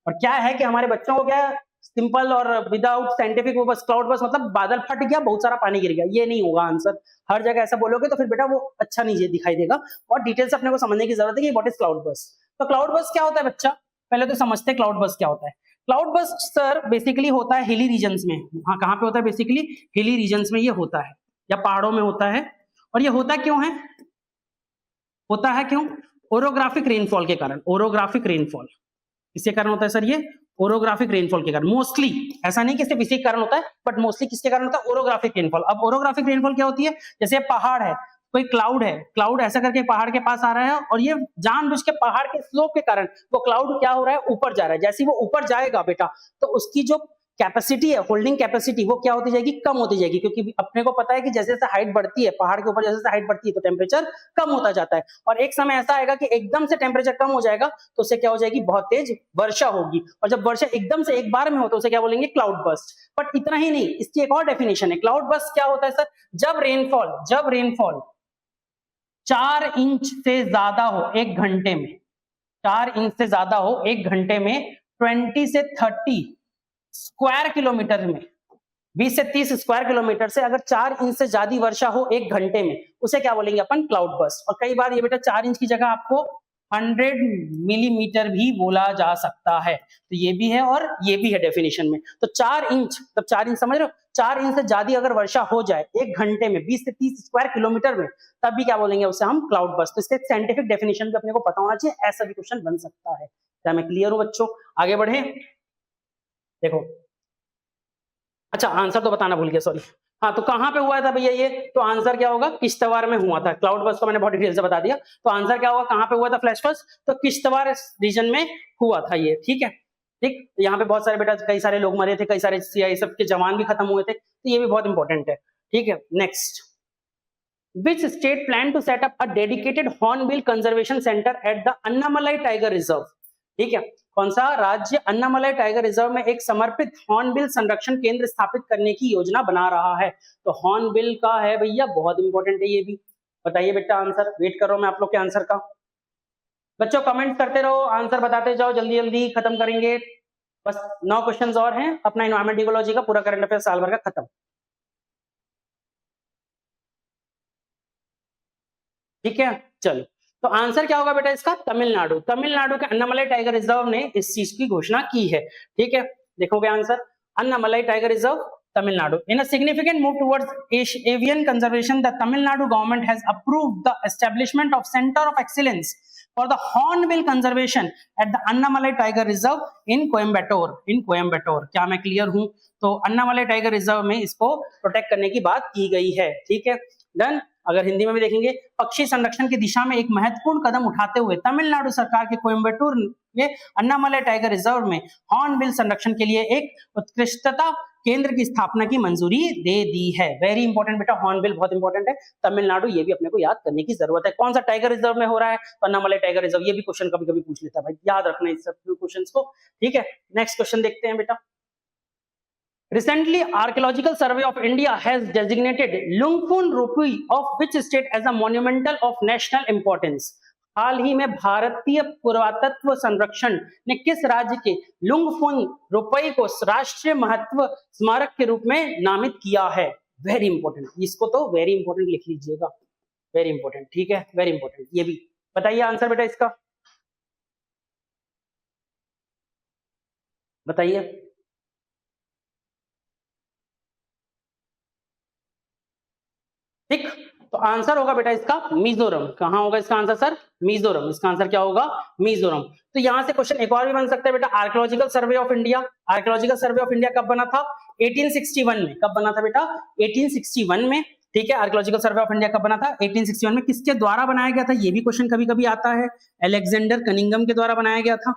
और क्या है कि हमारे बच्चों को क्या सिंपल और विदाउट साइंटिफिक, वो बस क्लाउड बर्स्ट मतलब बादल फट गया, बहुत सारा पानी गिर गया, ये नहीं होगा आंसर। हर जगह ऐसा बोलोगे तो फिर बेटा वो अच्छा नहीं दिखाई देगा, और डिटेल्स अपने को समझने की जरूरत है कि व्हाट इज क्लाउड बर्स्ट। तो क्लाउड बर्स्ट क्या होता है बच्चा? पहले तो समझते हैं क्लाउड बर्स्ट क्या होता है। क्लाउड बर्स्ट सर बेसिकली होता है हिली रीजन्स में। हाँ, कहाँ पे होता है? बेसिकली हिली रीजन्स में ये होता है, या पहाड़ों में होता है। और ये होता क्यों है? होता है क्यों? ओरोग्राफिक रेनफॉल के कारण। ओरोग्राफिक रेनफॉल किसके कारण होता है सर? ये ओरोग्राफिक रेनफॉल के कारण। मोस्टली, ऐसा नहीं कि सिर्फ इसी के कारण होता है, बट मोस्टली किसके कारण होता है? Orographic rainfall. अब ओरोग्राफिक रेनफॉल क्या होती है? जैसे पहाड़ है, कोई क्लाउड है, क्लाउड ऐसा करके पहाड़ के पास आ रहा है, और ये जानबूझ के पहाड़ के स्लोप के कारण वो क्लाउड क्या हो रहा है? ऊपर जा रहा है। जैसे ही वो ऊपर जाएगा बेटा, तो उसकी जो कैपेसिटी है, होल्डिंग कैपेसिटी, वो क्या होती जाएगी? कम होती जाएगी। क्योंकि अपने को पता है कि जैसे जैसे हाइट बढ़ती है, पहाड़ के ऊपर जैसे जैसे हाइट बढ़ती है, तो टेम्परेचर कम होता जाता है। और एक समय ऐसा आएगा कि एकदम से टेम्परेचर कम हो जाएगा, तो उससे क्या हो जाएगी? बहुत तेज वर्षा होगी। और जब वर्षा एकदम से एक बार में हो, तो उसे क्या बोलेंगे? Cloud burst. बट इतना ही नहीं, इसकी एक और डेफिनेशन है। क्लाउड बर्स्ट क्या होता है सर? जब रेनफॉल 4 इंच से ज्यादा हो एक घंटे में, 4 इंच से ज्यादा हो एक घंटे में, 20 से 30 स्क्वायर किलोमीटर में, 20 से 30 स्क्वायर किलोमीटर से अगर 4 इंच से ज्यादा वर्षा हो एक घंटे में, उसे क्या बोलेंगे अपन? Cloud burst. और कई बार ये बेटा 4 इंच की जगह आपको 100 मिलीमीटर भी बोला जा सकता है। तो ये भी है और ये भी है डेफिनेशन में। तो 4 इंच, तब 4 इंच समझ रहे हो? 4 इंच से ज्यादा अगर वर्षा हो जाए एक घंटे में 20 से 30 स्क्वायर किलोमीटर में, तब भी क्या बोलेंगे? उसे हम क्लाउड बर्स्ट। तो इसके साइंटिफिक डेफिनेशन भी अपने को पता होना चाहिए, ऐसा भी क्वेश्चन बन सकता है। क्या मैं क्लियर हूं बच्चों? आगे बढ़े। देखो, अच्छा आंसर तो बताना भूल गया, सॉरी। हाँ, तो कहां पे हुआ था भैया ये? तो आंसर क्या होगा? किश्तवाड़ में हुआ था। क्लाउड बर्स्ट को मैंने बहुत डिटेल से बता दिया। तो आंसर क्या होगा? कहां पे हुआ था फ्लैश बर्स्ट? तो किश्तवाड़ रीजन में हुआ था ये। ठीक है, ठीक। यहाँ पे बहुत सारे बेटा कई सारे लोग मरे थे, कई सारे सीआईएसएफ के जवान भी खत्म हुए थे, तो ये भी बहुत इंपॉर्टेंट है। ठीक है, next, which state plan to set up a dedicated hornbill conservation center at the Annamalai tiger reserve? ठीक है, कौन सा राज्य अन्नामलाई टाइगर रिजर्व में एक समर्पित हॉर्नबिल संरक्षण केंद्र स्थापित करने की योजना बना रहा है? तो हॉर्नबिल का है भैया, बहुत इंपॉर्टेंट है ये भी। बताइए बेटा आंसर, वेट कर रहा हूं मैं आप लोग के आंसर का। बच्चों कमेंट करते रहो, आंसर बताते जाओ, जल्दी जल्दी खत्म करेंगे। बस 9 क्वेश्चंस और हैं, अपना एनवायरमेंट इकोलॉजी का पूरा करंट अफेयर साल भर का खत्म। ठीक है, चलो। तो आंसर क्या होगा बेटा इसका? तमिलनाडु। तमिलनाडु के अन्नामलाई टाइगर रिजर्व ने इस चीज की घोषणा की है। ठीक है, देखोगे answer, Annamalai tiger reserve, Tamil Nadu. In a significant move towards avian conservation, the Tamil Nadu government has approved the establishment of Center of Excellence for the Hornbill Conservation at the Annamalai Tiger Reserve in Coimbatore. In Coimbatore, क्या मैं clear हूं? तो Annamalai tiger reserve में इसको protect करने की बात की गई है। ठीक है, डन। अगर हिंदी में भी देखेंगे, पक्षी संरक्षण की दिशा में एक महत्वपूर्ण कदम उठाते हुए तमिलनाडु सरकार के कोयम्बटूर के अन्नामलाई टाइगर रिजर्व में हॉर्नबिल संरक्षण के लिए एक उत्कृष्टता केंद्र की स्थापना की मंजूरी दे दी है। वेरी इंपॉर्टेंट बेटा, हॉर्नबिल बहुत इंपॉर्टेंट है। तमिलनाडु, ये भी अपने को याद करने की जरूरत है। कौन सा टाइगर रिजर्व में हो रहा है? तो अन्नामलाई टाइगर रिजर्व। ये भी क्वेश्चन कभी कभी पूछ लेता है भाई, याद रखना इस सब क्वेश्चन को। ठीक है, नेक्स्ट क्वेश्चन देखते हैं बेटा। Recently, Archaeological Survey of India has designated Lungphun Ropui of which state as a monumental of national importance? हाल ही में भारतीय पुरातत्व संरक्षण ने किस राज्य के लुंगफुन रोपई को राष्ट्रीय महत्व स्मारक के रूप में नामित किया है? वेरी इंपॉर्टेंट, इसको तो वेरी इंपॉर्टेंट लिख लीजिएगा, वेरी इंपॉर्टेंट। ठीक है, वेरी इंपॉर्टेंट। ये भी बताइए आंसर बेटा इसका। बताइए। ठीक, तो आंसर होगा बेटा इसका मिजोरम। कहां होगा इसका आंसर सर? मिजोरम। इसका आंसर क्या होगा? मिजोरम। तो यहां से क्वेश्चन एक और भी बन सकता है बेटा, archaeological survey of India. Archaeological survey of India कब बना था? 1861 में। कब बना था बेटा? 1861 में। ठीक है, आर्कियोलॉजिकल सर्वे ऑफ इंडिया कब बना था? 1861 में। किसके द्वारा बनाया गया था? ये भी क्वेश्चन कभी कभी आता है। अलेक्जेंडर कनिंघम के द्वारा बनाया गया था।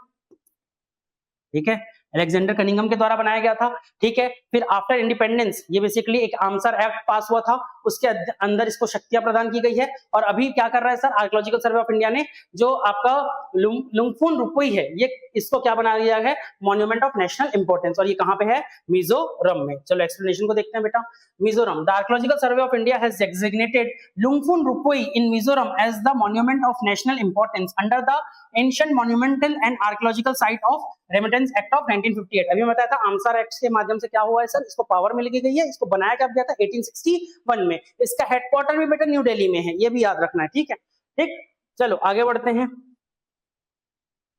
ठीक है, अलेक्जेंडर कनिंघम के द्वारा बनाया गया था। ठीक है, फिर आफ्टर इंडिपेंडेंस ये बेसिकली एक आमसर एक्ट पास हुआ था, उसके अंदर इसको शक्तियां प्रदान की गई है। और अभी क्या कर रहा है sir archaeological survey of India ने, जो आपका लुंगफुन रुपुई है, ये इसको क्या बना दिया है? Monument of national importance. और ये कहां पे है? मिजोरम में। चलो एक्सप्लेनेशन को देखते हैं बेटा। Mizoram, the archaeological survey of India has designated Lungphun Ropui in Mizoram as the monument of national importance under the ancient monumental and archaeological site of remittance act of 1958। अभी मैं बताया था आमसर एक्ट के माध्यम से क्या हुआ है सर, इसको पावर मिल गई है। इसको बनाया कब गया था? 1861 में। इसका हेडक्वार्टर भी बेटा न्यू दिल्ली में है, ये भी याद रखना है। ठीक है, ठीक, चलो आगे बढ़ते हैं।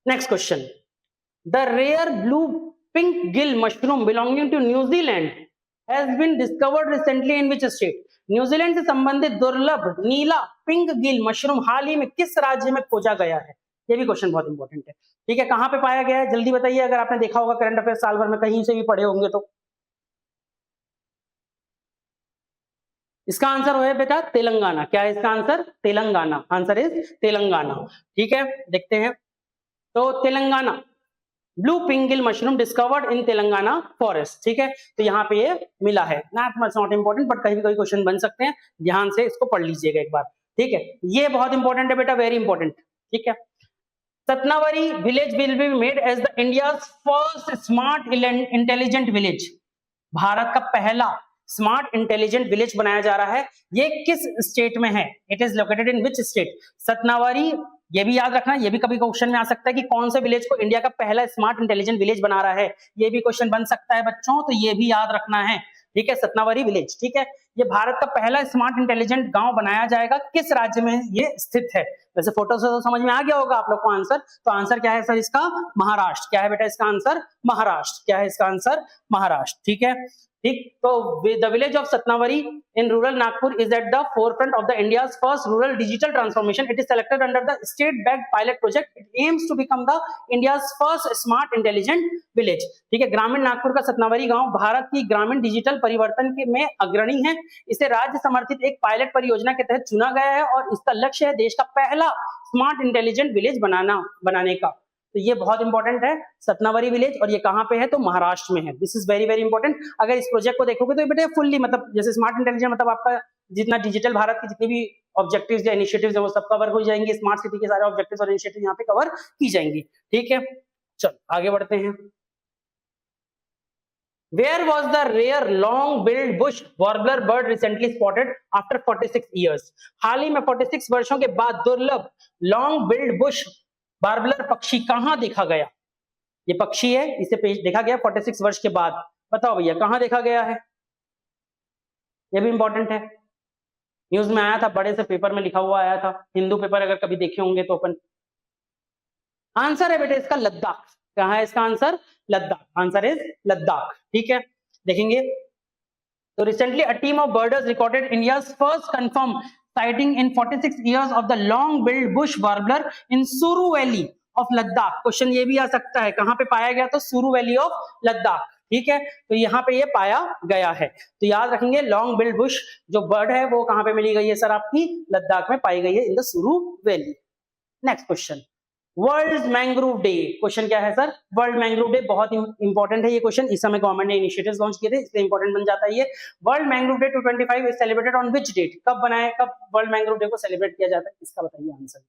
Next question, the rare blue pink gill mushroom belonging to New Zealand has been discovered recently in which state? New Zealand से संबंधित दुर्लभ नीला पिंक गिल मशरूम हाल ही में किस राज्य में खोजा गया है? ये भी क्वेश्चन बहुत इंपॉर्टेंट है। ठीक है, कहां पे पाया गया है? जल्दी बताइए, अगर आपने देखा होगा करंट अफेयर साल भर में कहीं से भी पढ़े होंगे तो। इसका आंसर हो बेटा तेलंगाना। क्या है इसका answer? Telangana. Answer is Telangana. ठीक है, देखते हैं। तो Telangana blue pinkgill mushroom discovered in Telangana forest. ठीक है, तो यहाँ पे ये मिला है। नॉट इंपॉर्टेंट, बट कहीं भी कोई क्वेश्चन बन सकते हैं, ध्यान से इसको पढ़ लीजिएगा एक बार। ठीक है, ये बहुत इंपॉर्टेंट है बेटा, वेरी इंपॉर्टेंट। ठीक है, Satnawari village will be made as the India's first smart intelligent village। Bharat का पहला स्मार्ट इंटेलिजेंट विलेज बनाया जा रहा है। ये किस स्टेट में है? It is located in which state? Satnavari. ये भी याद रखना, ये भी कभी क्वेश्चन में आ सकता है कि कौन से विलेज को इंडिया का पहला स्मार्ट इंटेलिजेंट विलेज बना रहा है। ये भी क्वेश्चन बन सकता है बच्चों, तो ये भी याद रखना है। ठीक है, सतनावरी विलेज। ठीक है, ये भारत का पहला स्मार्ट इंटेलिजेंट गांव बनाया जाएगा। किस राज्य में ये स्थित है? वैसे फोटो से तो समझ में आ गया होगा आप लोग को आंसर। तो आंसर क्या है सर इसका? महाराष्ट्र। क्या है बेटा इसका आंसर? महाराष्ट्र। क्या है इसका आंसर? महाराष्ट्र। ठीक है, ठीक। तो the village of Satnavari in rural Nagpur is at the forefront of the India's first rural digital transformation. It is selected under the state backed pilot project. It aims to become the India's first smart intelligent village. ठीक है, ग्रामीण नागपुर का सतनावरी गांव भारत की ग्रामीण digital परिवर्तन के में अग्रणी है। इसे राज्य समर्थित एक पायलट परियोजना के तहत चुना गया है और इसका लक्ष्य है देश का पहला स्मार्ट इंटेलिजेंट विलेज बनाने का। तो ये बहुत इंपॉर्टेंट है सतनावरी विलेज, और ये कहां पे है? तो महाराष्ट्र में है। This is very very important. अगर इस प्रोजेक्ट को देखोगे तो बेटा फुल्ली मतलब जैसे स्मार्ट इंटेलिजेंट मतलब आपका जितना डिजिटल भारत की जितनी भी ऑब्जेक्टिव्स या इनिशिएटिव्स है वो सब कवर हो जाएंगे। स्मार्ट सिटी के सारे ऑब्जेक्टिव्स और इनिशिएटिव यहाँ पे कवर की जाएंगी। ठीक है, चलो आगे बढ़ते हैं। Where was the rare long-billed bush warbler bird recently spotted after 46 years? हाल ही में 46 वर्षों के बाद दुर्लभ long-billed bush warbler पक्षी कहां देखा गया? ये पक्षी है, इसे देखा गया 46 वर्ष के बाद। बताओ भैया कहां देखा गया है? ये भी इंपॉर्टेंट है, न्यूज में आया था, बड़े से पेपर में लिखा हुआ आया था, हिंदू पेपर अगर कभी देखे होंगे तो अपन। आंसर है बेटे इसका लद्दाख। कहां है इसका answer? Ladakh. Answer is Ladakh. ठीक है, देखेंगे तो recently a team of birders recorded India's first confirm sighting in 46 years of the long build bush warbler in Suru valley of Ladakh. Question ये भी आ सकता है, कहां पे पाया गया? तो सुरू वैली ऑफ लद्दाख। ठीक है, तो यहाँ पे ये पाया गया है। तो याद रखेंगे लॉन्ग बिल्ड बुश जो बर्ड है वो कहां पे मिली गई है सर? आपकी लद्दाख में पाई गई है, इन द सुरू valley. Next question, world mangrove day. Question क्या है सर? वर्ल्ड मैंग्रोव डे बहुत इंपॉर्टेंट है ये क्वेश्चन। इस समय गवर्नमेंट ने इनिशिएटिव्स लॉन्च किए थे, इसलिए इंपॉर्टेंट बन जाता है ये। World mangrove day 225 is celebrated on which date? कब बनाया, कब वर्ल्ड मैंग्रोव डे को सेलिब्रेट किया जाता है? इसका बताइए आंसर।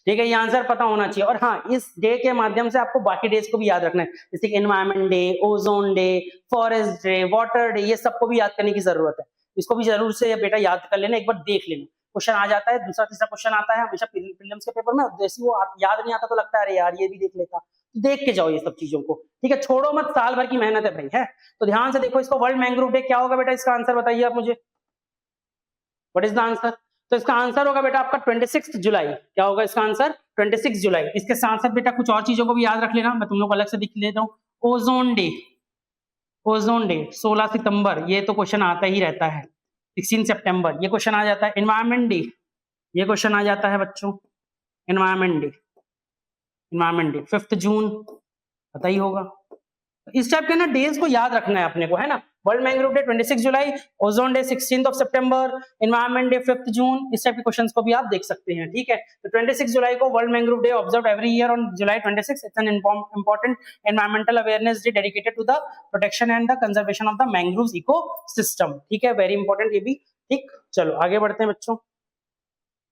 ठीक है, ये आंसर पता होना चाहिए। और हाँ, इस डे के माध्यम से आपको बाकी डेज को भी याद रखना है, जैसे कि environment day, ozone day, forest day, water day, ये सबको भी याद करने की जरूरत है। इसको भी जरूर से बेटा याद कर लेना, एक बार देख लेना, क्वेश्चन आ जाता है। दूसरा तीसरा क्वेश्चन आता है हमेशा प्रीलिम्स के पेपर में, जैसे वो याद नहीं आता तो लगता है अरे यार ये भी देख लेता। देख के जाओ ये सब चीजों को। ठीक है, छोड़ो मत, साल भर की मेहनत है भाई, है तो ध्यान से देखो इसको। वर्ल्ड मैंग्रोव डे क्या होगा बेटा? इसका आंसर बताइए आप मुझे, व्हाट इज द आंसर? तो इसका आंसर होगा बेटा आपका 26 जुलाई। क्या होगा इसका आंसर? 26 जुलाई। इसके साथ साथ बेटा कुछ और चीजों को भी याद रख लेना, मैं तुम लोग को अलग से दिख लेता हूँ। ओजोन डे, ओजोन डे 16 सितंबर, ये तो क्वेश्चन आता ही रहता है। 16 सितंबर ये क्वेश्चन आ जाता है। एनवायरमेंट डे, ये क्वेश्चन आ जाता है बच्चों, एनवायरमेंट डे, एनवायरमेंट डे 5 जून, पता ही होगा। इस टाइप के ना डेज को याद रखना है अपने को, है ना। वर्ल्ड मैंग्रोव डे 26 जुलाई, ओजोन डे 16 सितंबर, एनवायरमेंट डे 5 जून, इस टाइप के क्वेश्चंस को भी आप देख सकते हैं, ठीक है। तो 26 जुलाई को world mangrove day observed every year on July 26, it's an important environmental awareness day dedicated to the protection and the conservation of the mangrove ecosystem, ठीक है, वेरी इंपॉर्टेंट ये भी, ठीक। चलो आगे बढ़ते हैं बच्चों।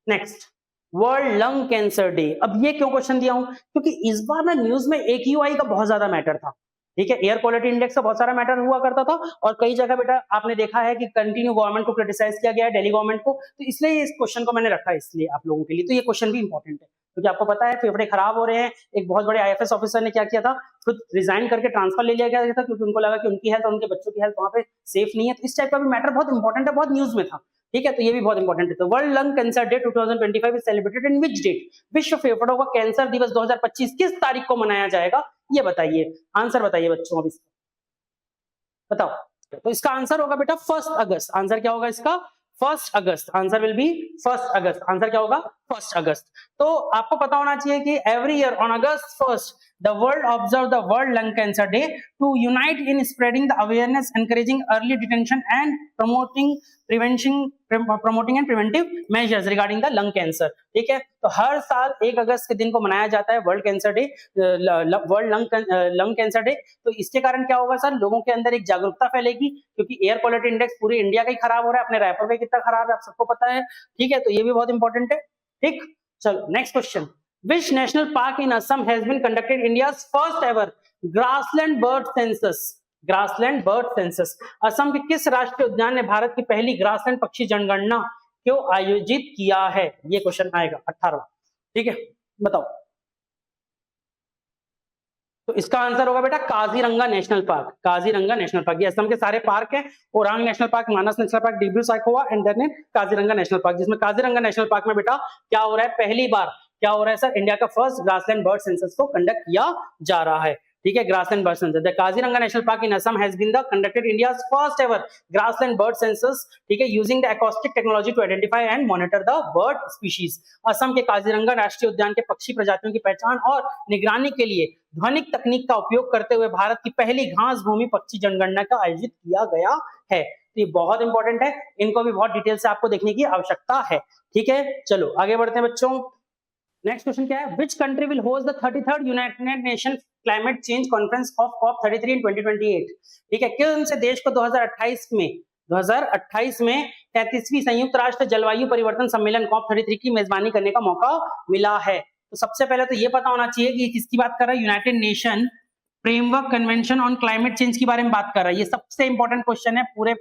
Next, world lung cancer day. अब ये क्यों क्वेश्चन दिया हूं, क्योंकि इस बार ना न्यूज में AQI का बहुत ज्यादा मैटर था, ठीक है। एयर क्वालिटी इंडेक्स का बहुत सारा मैटर हुआ करता था, और कई जगह बेटा आपने देखा है कि कंटिन्यू गवर्नमेंट को क्रिटिसाइज किया गया है, दिल्ली गवर्नमेंट को, तो इसलिए इस क्वेश्चन को मैंने रखा है इसलिए आप लोगों के लिए। तो ये क्वेश्चन भी इंपॉर्टेंट है, क्योंकि आपको पता है फेफड़े खराब हो रहे हैं। एक बहुत बड़े IFS ऑफिसर ने क्या किया था, खुद रिजाइन करके ट्रांसफर ले लिया गया था, क्योंकि उनको लगा कि उनकी हेल्थ और उनके बच्चों की हेल्थ वहां पे सेफ नहीं है। तो इस टाइप का भी मैटर बहुत इंपॉर्टेंट है, बहुत न्यूज में था, ठीक है। तो ये भी बहुत इंपॉर्टेंट है। तो world lung cancer day 2025 is celebrated in which date? विश्व फेफड़ों का कैंसर दिवस 2025 किस तारीख को मनाया जाएगा, ये बताइए, आंसर बताइए बच्चों, अब इसका बताओ। तो इसका आंसर होगा बेटा 1 अगस्त। आंसर क्या होगा इसका? 1 अगस्त। Answer will be 1 August. Answer क्या होगा? 1 अगस्त। तो आपको पता होना चाहिए कि every year on August 1 the world observe the World Lung Cancer Day to unite in spreading the awareness, encouraging early detection and promoting and preventive measures regarding the lung cancer, ठीक है। तो हर साल 1 अगस्त के दिन को मनाया जाता है world cancer day, world lung cancer day. तो इसके कारण क्या होगा सर, लोगों के अंदर एक जागरूकता फैलेगी, क्योंकि एयर क्वालिटी इंडेक्स पूरे इंडिया का ही खराब हो रहा है, अपने रायपुर में कितना खराब है आप सबको पता है, ठीक है। तो ये भी बहुत इंपॉर्टेंट है, ठीक। चलो next question, which national park in Assam has been conducted India's first ever grassland bird census? grassland bird census, Assam के किस राष्ट्रीय उद्यान ने भारत की पहली ग्रासलैंड पक्षी जनगणना क्यों आयोजित किया है? ये क्वेश्चन आएगा 18, ठीक है, बताओ। तो इसका आंसर होगा बेटा Kaziranga national park. Kaziranga national park, ये असम के सारे पार्क हैं, Orang national park, Manas national park, Dibru Saikhowa and then Kaziranga national park, जिसमें काजीरंगा नेशनल पार्क में बेटा क्या हो रहा है, पहली बार क्या हो रहा है सर, इंडिया का फर्स्ट ग्रासलैंड बर्ड सेंसस को कंडक्ट किया जा रहा है, ठीक है, grassland bird census. The Kaziranga national park in Assam has been the conducted India's first ever grassland bird census, ठीक है, using the acoustic technology to identify and monitor the bird species. Assam के काजीरंगा राष्ट्रीय उद्यान के पक्षी प्रजातियों की पहचान और निगरानी के लिए ध्वनिक तकनीक का उपयोग करते हुए भारत की पहली घास भूमि पक्षी जनगणना का आयोजित किया गया है। तो ये बहुत इंपॉर्टेंट है, इनको भी बहुत डिटेल से आपको देखने की आवश्यकता है, ठीक है। चलो आगे बढ़ते हैं बच्चों। नेक्स्ट क्वेश्चन क्या है, which country will host the 33rd United nation climate change conference of COP33 इन 2028? ठीक है, कौन से देश को 2028 में 33वीं संयुक्त राष्ट्र जलवायु परिवर्तन सम्मेलन COP33 की मेजबानी करने का मौका मिला है? तो सबसे पहले तो ये पता होना चाहिए कि किसकी बात कर रहा है, United nation framework convention on climate change के बारे में बात कर रहा है। ये सबसे इंपॉर्टेंट क्वेश्चन है पूरे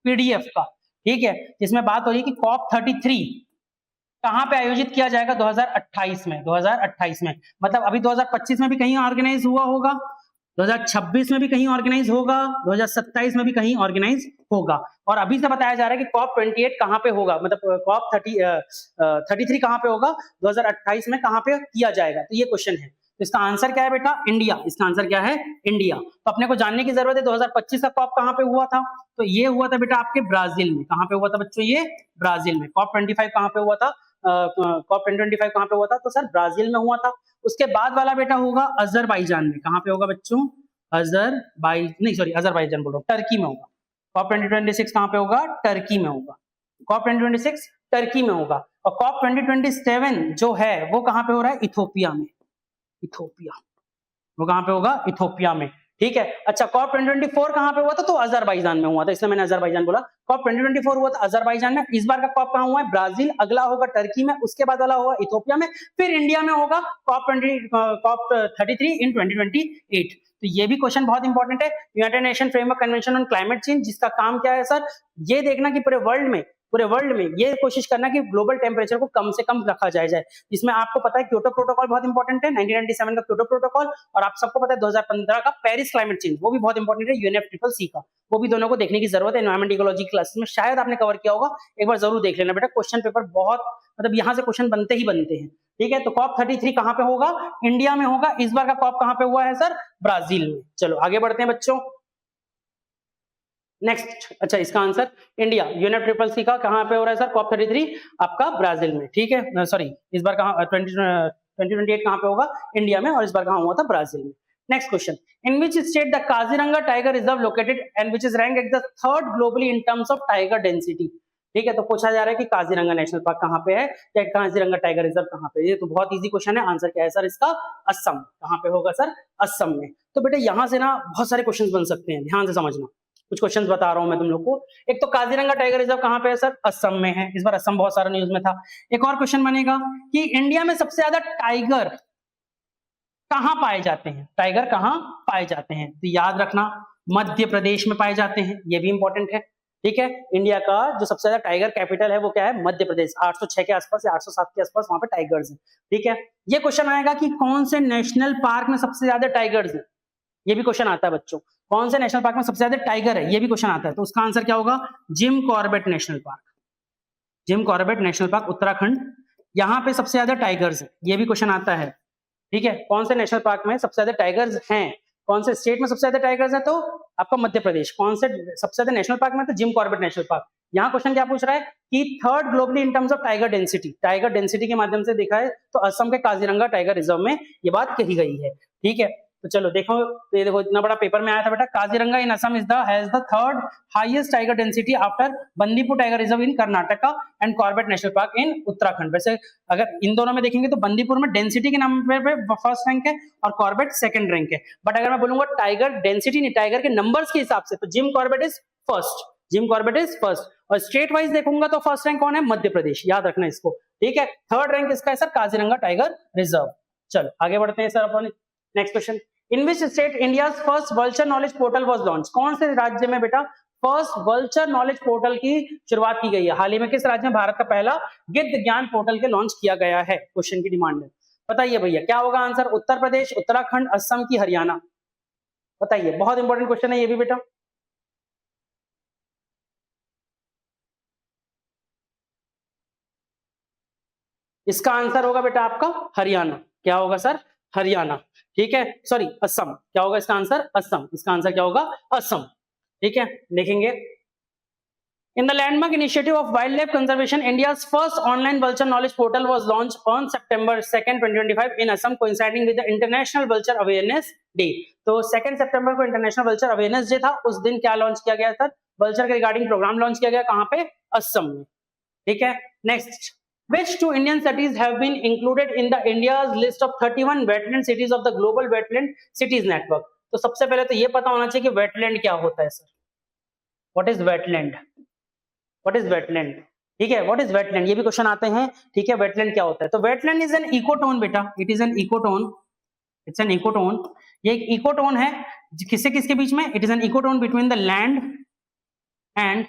PDF का, ठीक है, जिसमें बात हो रही है कि COP33 कहां पे आयोजित किया जाएगा? 2028 में। 2028 में मतलब अभी 2025 में भी कहीं ऑर्गेनाइज हुआ होगा, 2026 में भी कहीं ऑर्गेनाइज होगा, 2027 में भी कहीं ऑर्गेनाइज होगा, और अभी से बताया जा रहा है कि COP28 कहां पे होगा, मतलब COP33 कहां पे होगा, 2028 में कहां पे किया जाएगा? तो ये क्वेश्चन है। तो इसका आंसर क्या है बेटा? इंडिया। इसका आंसर क्या है? इंडिया। तो अपने को जानने की जरूरत है 2025 का COP कहां पे हुआ था? तो ये हुआ था बेटा आपके ब्राजील में। कहां पे हुआ था बच्चों? ये ब्राजील में। COP25 कहां पे हुआ था? COP25 कहां पे हुआ था? तो सर ब्राजील में हुआ था। उसके बाद वाला बेटा होगा अजरबैजान में। कहां पे होगा बच्चों? अजरबैजान बोल रहा हूं, टर्की में होगा। COP2026 कहां पे होगा? टर्की में होगा। COP2026 टर्की में होगा। और COP2027 जो है वो कहां पे हो रहा है? इथोपिया में। इथोपिया, वो कहां पे होगा? इथोपिया में, ठीक है। अच्छा, COP2024 कहां पे हुआ था? तो अजरबैजान में हुआ था, इसलिए मैंने अजरबैजान बोला। COP2024 हुआ था अजरबैजान में। इस बार का COP कहां हुआ है? ब्राजील। अगला होगा टर्की में, उसके बाद वाला होगा इथोपिया में, फिर इंडिया में होगा COP33 इन 2028। तो ये भी क्वेश्चन बहुत इंपॉर्टेंट है। United nation framework convention on climate change, जिसका काम क्या है सर? ये देखना कि पूरे वर्ल्ड में ये कोशिश करना कि ग्लोबल टेम्परेचर को कम से कम रखा जाए। जिसमें आपको पता है क्योटो प्रोटोकॉल बहुत इंपॉर्टेंट है, 1997 का क्योटो प्रोटोकॉल, और आप सबको पता है 2015 का पेरिस क्लाइमेट चेंज, वो भी बहुत इंपॉर्टेंट है, UNFCCC का। वो भी दोनों को देखने की जरूरत है। एनवायरमेंट इकोलॉजी क्लासेस में शायद आपने कवर किया होगा, एक बार जरूर देख लेना बेटा। क्वेश्चन पेपर बहुत, मतलब यहाँ से क्वेश्चन बनते ही बनते हैं, ठीक है, तो कॉप 33 कहां पे होगा? इंडिया में होगा। इस बार का कॉप कहां पे हुआ है सर? ब्राजील में। चलो आगे बढ़ते हैं बच्चों। नेक्स्ट, अच्छा इसका आंसर इंडिया UNFCCC का कहां पे हो रहा है सर? कॉप 33 आपका ब्राजील में। ठीक है, सॉरी इस बार कहां 2028 कहां पे होगा? इंडिया में, और इस बार कहां हुआ था? ब्राजील में। Next question, in which state the Kaziranga tiger reserve located and which is rank at the third globally in terms of tiger density? ठीक है, तो पूछा जा रहा है कि काजीरंगा नेशनल पार्क कहां पे है, या काजीरंगा टाइगर रिजर्व कहां पे है? ये तो बहुत इजी क्वेश्चन है। आंसर क्या है सर इसका? असम। कहां पे होगा सर? असम में। तो बेटा यहां से ना बहुत सारे क्वेश्चन बन सकते हैं, ध्यान से समझना। कुछ क्वेश्चंस बता रहा हूं मैं तुम लोग को। एक तो काजीरंगा टाइगर रिजर्व कहां पे है सर? असम में है। इस बार असम बहुत सारा न्यूज में था। एक और क्वेश्चन बनेगा कि इंडिया में सबसे ज्यादा टाइगर कहां पाए जाते हैं? टाइगर कहां पाए जाते हैं? तो याद रखना मध्य प्रदेश में पाए जाते हैं, ये भी इंपॉर्टेंट है। ठीक है, इंडिया का जो सबसे ज्यादा टाइगर कैपिटल है वो क्या है? मध्य प्रदेश। 806 के आसपास या 807 के आसपास वहां पे टाइगर्स हैं। ठीक है, ये क्वेश्चन आएगा कि कौन से नेशनल पार्क में सबसे ज्यादा टाइगर्स हैं? ये भी क्वेश्चन आता है बच्चों। कौन से नेशनल पार्क में सबसे ज्यादा टाइगर है? ये भी क्वेश्चन आता है। तो उसका आंसर क्या होगा? Jim Corbett national park. Jim Corbett national park Uttarakhand, यहां पे सबसे ज्यादा टाइगर्स है। ये भी क्वेश्चन आता है। ठीक है, कौन से नेशनल पार्क में सबसे ज्यादा टाइगर्स हैं? कौन से स्टेट में सबसे ज्यादा टाइगर्स हैं? तो आपका मध्य प्रदेश। कौन से सबसे ज्यादा नेशनल पार्क में? तो जिम कॉर्बेट नेशनल पार्क। यहाँ क्वेश्चन क्या पूछ रहा है कि third globally in terms of tiger density, tiger density के माध्यम से देखा है तो असम के काजीरंगा टाइगर रिजर्व में ये बात कही गई है। ठीक है, तो चलो देखो, ये देखो इतना बड़ा पेपर में आया था बेटा। Kaziranga in Assam is the has the third highest tiger density after Bandipur tiger reserve in Karnataka and Corbett national park in Uttarakhand. वैसे अगर इन दोनों में देखेंगे तो बंदीपुर में डेंसिटी के नंबर पे फर्स्ट रैंक है और कॉर्बेट सेकंड रैंक है। बट अगर मैं बोलूंगा टाइगर डेंसिटी नहीं, टाइगर के नंबर्स के हिसाब से, तो Jim Corbett is first. Jim Corbett is first. और स्टेट वाइज देखूंगा तो फर्स्ट रैंक कौन है? मध्य प्रदेश। याद रखना इसको। ठीक है, थर्ड रैंक इसका है सर काजीरंगा टाइगर रिजर्व। चलो आगे बढ़ते हैं sir upon. Next question, in which state India first vulture knowledge portal was launch? कौन से राज्य में बेटा फर्स्ट वल्चर नॉलेज पोर्टल की शुरुआत की गई है? हाल ही में किस राज्य में भारत का पहला गिद्ध ज्ञान पोर्टल के लॉन्च किया गया है? क्वेश्चन की डिमांड है। बताइए भैया क्या होगा आंसर? उत्तर प्रदेश, उत्तराखंड, असम की हरियाणा? बताइए, बहुत इंपॉर्टेंट क्वेश्चन है ये भी बेटा। इसका आंसर होगा बेटा आपका हरियाणा। क्या होगा सर? हरियाणा। ठीक है, सॉरी असम। क्या होगा इसका आंसर? असम। इसका आंसर क्या होगा? असम। ठीक है, देखेंगे। In the landmark initiative of wildlife conservation, India's first online vulture knowledge portal was launched on September 2nd, 2025 in Assam, coinciding with the International Vulture Awareness Day. तो 2 सितंबर को इंटरनेशनल वल्चर अवेयरनेस डे था। उस दिन क्या launch किया गया sir? Vulture के regarding programme launch किया गया। कहां पे? असम में। ठीक है, next, which two Indian cities have been included in the India's list of 31 wetland cities of the Global Wetland Cities Network? तो सबसे पहले तो ये पता होना चाहिए कि वेटलैंड क्या होता है sir. What is wetland? What is wetland? ठीक है, व्हाट इज वेटलैंड, ये भी क्वेश्चन आते हैं। ठीक है, वेटलैंड क्या होता है? तो वेटलैंड इज एन इकोटोन बेटा। It is an ecotone. It's an ecotone. ये एक इकोटोन है किससे किसके बीच में? It is an ecotone between the land and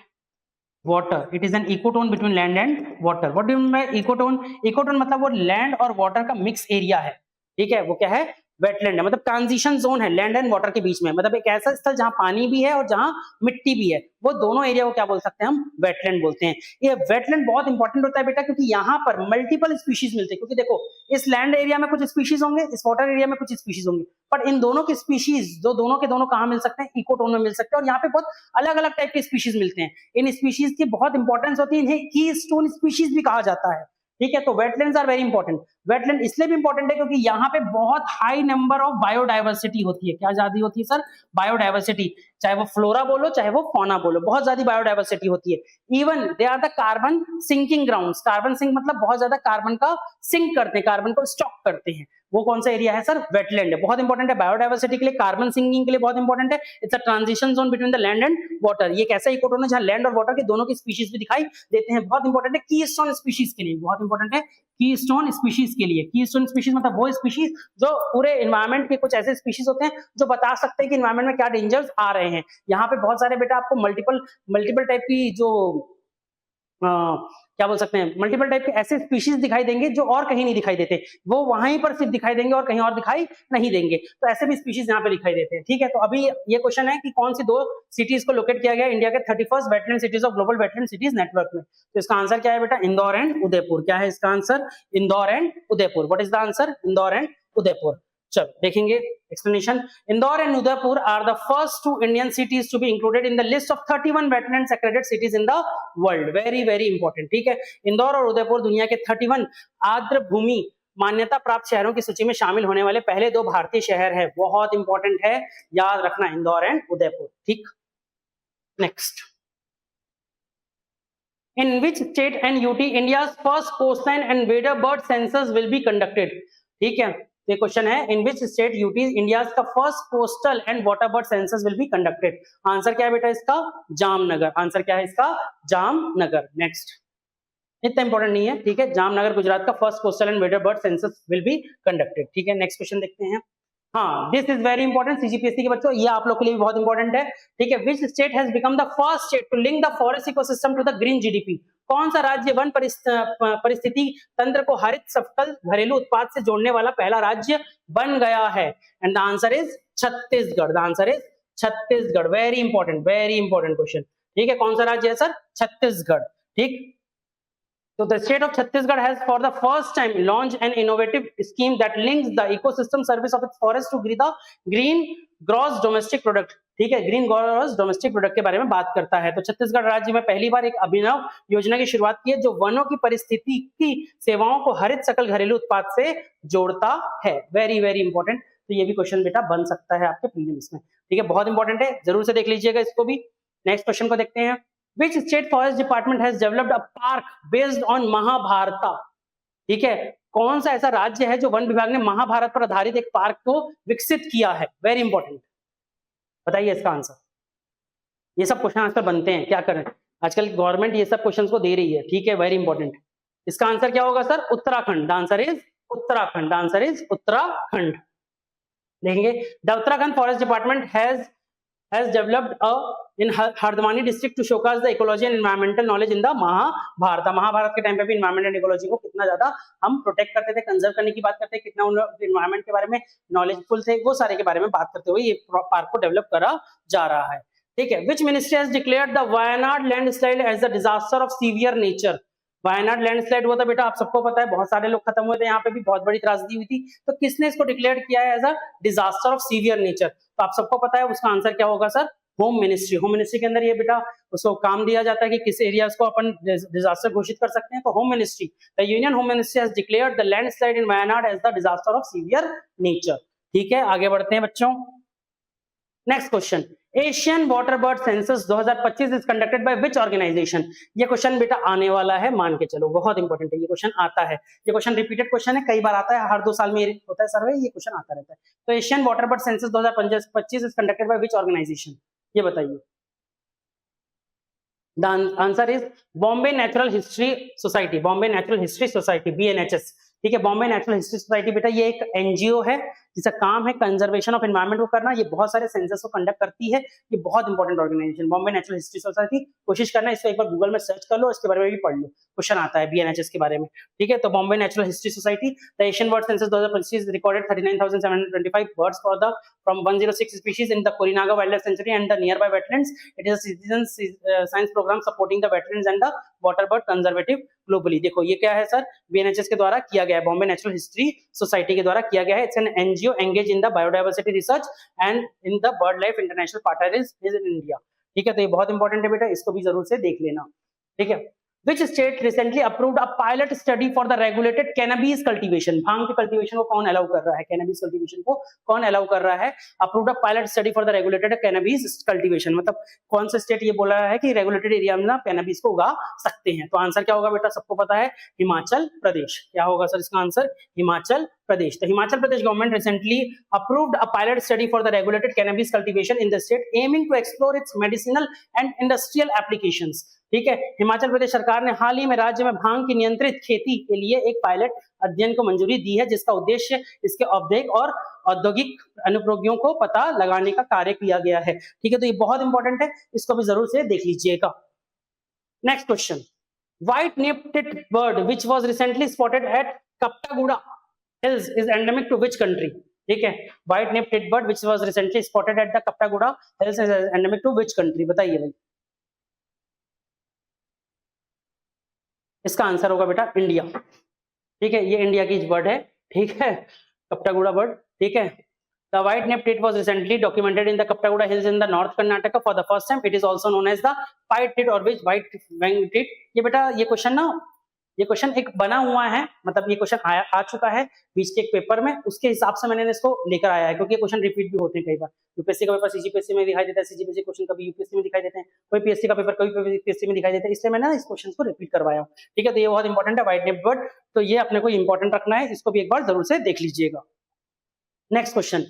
water. It is an ecotone between land and water. What do you mean by ecotone? Ecotone मतलब वो land और water का मिक्स एरिया है। ठीक है, वो क्या है? वेटलैंड है। मतलब ट्रांजिशन जोन है लैंड एंड वाटर के बीच में। मतलब एक ऐसा स्थल जहां पानी भी है और जहां मिट्टी भी है, वो दोनों एरिया को क्या बोल सकते हैं? हम वेटलैंड बोलते हैं। ये वेटलैंड बहुत इंपॉर्टेंट होता है बेटा, क्योंकि यहाँ पर मल्टीपल स्पीशीज मिलते हैं। क्योंकि देखो, इस लैंड एरिया में कुछ स्पीशीज होंगे, इस वाटर एरिया में कुछ स्पीशीज होंगे, बट इन दोनों की स्पीशीज जो दोनों के दोनों कहाँ मिल सकते हैं? इकोटोन में मिल सकते हैं। और यहाँ पे बहुत अलग अलग टाइप के स्पीशीज मिलते हैं। इन स्पीशीज की बहुत इंपॉर्टेंस होती है, इन्हें कीस्टोन स्पीशीज भी कहा जाता है। ठीक है, तो wetlands are very important. Wetland इसलिए भी इंपॉर्टेंट है क्योंकि यहाँ पे बहुत हाई नंबर ऑफ बायोडाइवर्सिटी होती है। क्या ज्यादा होती है सर? बायोडाइवर्सिटी। चाहे वो फ्लोरा बोलो चाहे वो फौना बोलो, बहुत ज्यादा बायोडाइवर्सिटी होती है। Even they are the carbon sinking grounds. Carbon sink मतलब बहुत ज्यादा कार्बन का सिंक करते हैं, कार्बन को स्टॉक करते हैं। वो कौन सा एरिया है सर? वेटलैंड है। बहुत इंपॉर्टेंट है बायोडाइवर्सिटी के लिए, कार्बन सिंकिंग के लिए बहुत इंपॉर्टेंट है। It's a transition zone between the land and water. ये कैसा इकोटोन है जहां लैंड और वाटर के दोनों की स्पीशीज भी दिखाई देते हैं। बहुत इंपॉर्टेंट है कीस्टोन स्पीशीज के लिए। बहुत इंपॉर्टेंट है कीस्टोन स्पीशीज के लिए। कीस्टोन स्पीशीज मतलब वो स्पीशीज जो पूरे एनवायरमेंट के कुछ ऐसे स्पीशीज होते हैं जो बता सकते हैं कि एनवायरमेंट में क्या डेंजर्स आ रहे हैं। यहाँ पे बहुत सारे बेटा आपको मल्टीपल टाइप की जो क्या बोल सकते हैं, मल्टीपल टाइप के ऐसे स्पीशीज दिखाई देंगे जो और कहीं नहीं दिखाई देते, वो वहीं पर सिर्फ दिखाई देंगे और कहीं और दिखाई नहीं देंगे, तो ऐसे भी स्पीशीज यहाँ पे दिखाई देते हैं। ठीक है, तो अभी ये क्वेश्चन है कि कौन सी 2 सिटीज को लोकेट किया गया इंडिया के 31st wetland cities of global wetland cities network में। तो इसका आंसर क्या है बेटा, इंदौर एंड उदयपुर। क्या है इसका answer, Indore and Udaipur. What is the answer, Indore and Udaipur. चलो देखेंगे explanation. Indore and Udaipur are the first 2 Indian cities to be included in the list of 31 wetlands accredited cities in the world. Very very important. ठीक है, इंदौर और उदयपुर दुनिया के 31 आर्द्र भूमि मान्यता प्राप्त शहरों की सूची में शामिल होने वाले पहले 2 भारतीय शहर है। बहुत इंपॉर्टेंट है, याद रखना, इंदौर एंड उदयपुर। ठीक, next. In which state and UT India's first coastline and waded bird census will be conducted? ठीक है, ये क्वेश्चन है, इन विच स्टेट यूटी इंडिया का first coastal and water bird census will be conducted. Answer क्या है बेटा इसका, Jamnagar. Answer क्या है इसका, जामनगर। नेक्स्ट, इतना इंपॉर्टेंट नहीं है। ठीक है, जामनगर गुजरात का first coastal and weather bird census will be conducted. ठीक है, नेक्स्ट क्वेश्चन देखते हैं। हाँ, this is very important CGPSC के बच्चों, ये आप लोग के लिए भी बहुत इंपॉर्टेंट है। ठीक है, which state has become the first state to link the forest ecosystem to the green GDP. कौन सा राज्य वन परिस्थिति तंत्र को हरित सकल घरेलू उत्पाद से जोड़ने वाला पहला राज्य बन गया है? And the answer is Chhattisgarh. The answer is Chhattisgarh. Very important question. ठीक है, कौन सा राज्य है सर, छत्तीसगढ़। ठीक, so the state of Chhattisgarh has for the first time launched an innovative scheme that links the ecosystem service of its forest to the green gross domestic product। ठीक है, green gross domestic product के बारे में बात करता है। तो छत्तीसगढ़ राज्य में पहली बार एक अभिनव योजना की शुरुआत की है जो वनों की परिस्थिति की सेवाओं को हरित सकल घरेलू उत्पाद से जोड़ता है। Very very important. तो ये भी क्वेश्चन बेटा बन सकता है आपके प्रीलिम्स में। ठीक है, बहुत इंपॉर्टेंट है, जरूर से देख लीजिएगा इसको भी। नेक्स्ट क्वेश्चन को देखते हैं। Which state forest department has developed a park based on महाभारता? ठीक है, कौन सा ऐसा राज्य है जो वन विभाग ने महाभारत पर आधारित एक पार्क को विकसित किया है? वेरी इंपॉर्टेंट, बताइए इसका आंसर। ये सब क्वेश्चन आंसर बनते हैं, क्या करें, आजकल गवर्नमेंट ये सब क्वेश्चन को दे रही है। ठीक है, वेरी इंपॉर्टेंट। इसका आंसर क्या होगा sir, Uttarakhand. The answer is Uttarakhand. The answer is Uttarakhand. देखेंगे, the Uttarakhand forest department has developed in Haldwani district to showcase the ecology and environmental knowledge in the Mahabharata. Mahabharata के टाइम पे भी एनवायरमेंट एंड इकोलॉजी को कितना ज्यादा हम प्रोटेक्ट करते थे, कंजर्व करने की बात करते थे, कितना उन लोग एनवायरमेंट के बारे में नॉलेजफुल थे, वो सारे के बारे में बात करते हुए ये पार्क को डेवलप करा जा रहा है। ठीक है, which ministry has declared the Wayanad landslide as the disaster of severe nature? Wayanad landslide हुआ था बेटा, आप सबको पता है, बहुत सारे लोग खत्म हुए थे, यहाँ पे भी बहुत बड़ी त्रासदी हुई थी। तो किसने इसको डिक्लेयर किया है as a disaster of severe nature? तो आप सबको पता है उसका आंसर क्या होगा sir, home ministry. Home ministry के अंदर ये बेटा उसको काम दिया जाता है कि किस एरियाज को अपन डिजास्टर घोषित कर सकते हैं। तो home ministry, the union home ministry has declared the landslide in Wayanad as the disaster of severe nature. ठीक है, आगे बढ़ते हैं बच्चों। Next question, Asian water bird census 2025 is conducted by which organisation? ये क्वेश्चन बेटा आने वाला है, मान के चलो, बहुत इंपॉर्टेंट है, ये क्वेश्चन आता है। ये क्वेश्चन रिपीटेड क्वेश्चन है, कई बार आता है, हर 2 साल में होता है सर्वे, ये क्वेश्चन आता रहता है। तो Asian water bird census 2025 is conducted by which organisation, ये बताइए। The answer is Bombay natural history society. Bombay natural history society, BNHS। ठीक है, बॉम्बे नेचुरल हिस्ट्री सोसाइटी बेटा ये एक एनजीओ है जिसका काम है कंजर्वेशन ऑफ एनवायरमेंट को करना। ये बहुत सारे सेंसस को कंडक्ट करती है, ये बहुत important organisation Bombay natural history society. कोशिश करना इसको एक बार गूगल में सर्च कर लो, इसके बारे में भी पढ़ लो, क्वेश्चन आता है BNHS के बारे में। ठीक है, तो Bombay natural history society, the Asian bird census 2025 recorded 39,725 birds for the from 106 species in the Coringa wildlife sanctuary and the nearby wetlands. It is a citizen science program supporting the wetlands and the water bird conservative globally. देखो ये क्या है sir, BNHS के द्वारा किया गया है, Bombay natural history society के द्वारा किया गया है। It's an NGO engage in the biodiversity research and in the bird life international partner is in India. ठीक है, तो ये बहुत इंपॉर्टेंट है बेटा, इसको भी जरूर से देख लेना। ठीक है, Which state recently approved a pilot study for the regulated cannabis cultivation? भांग के कल्टीवेशन को कौन अलाउ कर रहा है, कैनबिस कल्टीवेशन को कौन अलाउ कर रहा है? Approved a pilot study for the regulated cannabis cultivation, मतलब कौन सा स्टेट ये बोल रहा है कि रेगुलेटेड एरिया में ना कैनबिस को उगा सकते हैं? तो आंसर क्या होगा बेटा, सबको पता है, हिमाचल प्रदेश। क्या होगा सर इसका आंसर, हिमाचल प्रदेश। तो Himachal Pradesh government recently approved a pilot study for the regulated cannabis cultivation in the state aiming to explore its medicinal and industrial applications. ठीक है, हिमाचल प्रदेश सरकार ने हाल ही में राज्य में भांग की नियंत्रित खेती के लिए एक पायलट अध्ययन को मंजूरी दी है, जिसका उद्देश्य इसके औद्योगिक और औद्योगिक अनुप्रयोगों को पता लगाने का कार्य किया गया है। ठीक है, तो ये बहुत इंपॉर्टेंट है, इसको भी जरूर से देख लीजिएगा। Next question, white naped tit bird which was recently spotted at Kappatagudda hills is endemic to which country? ठीक है, white naped tit bird which was recently spotted at the Kappatagudda hills is endemic to which country? बताइए भाई। इसका answer होगा बेटा India. ठीक है, ये इंडिया की बर्ड है। ठीक है, कप्टागुड़ा बर्ड। ठीक है, the white napped tit was recently documented in the Kaptaguda hills in the North Karnataka for the first time. It is also known as the pied tit or which white winged tit. ये बेटा ये question एक बना हुआ है, मतलब ये question आ चुका है बीच के एक पेपर में, उसके हिसाब से मैंने इसको लेकर आया है, क्योंकि ये क्वेश्चन रिपीट भी होते हैं कई बार। यूपीएससी का पेपर सीजीपीएससी में दिखाई देता है, सीजीपीएससी क्वेश्चन कभी यूपीएससी में दिखाई देते हैं, कोई पीएससी का पेपर कभी पीएससी में दिखाई देता है, इसलिए मैंने इस क्वेश्चन को रिपीट करवाया हूँ। ठीक है, तो ये बहुत इंपॉर्टेंट है व्हाइट नेप्ड बर्ड, तो ये अपने को इंपॉर्टेंट रखना है, इसको भी एक बार जरूर से देख लीजिएगा। Next question,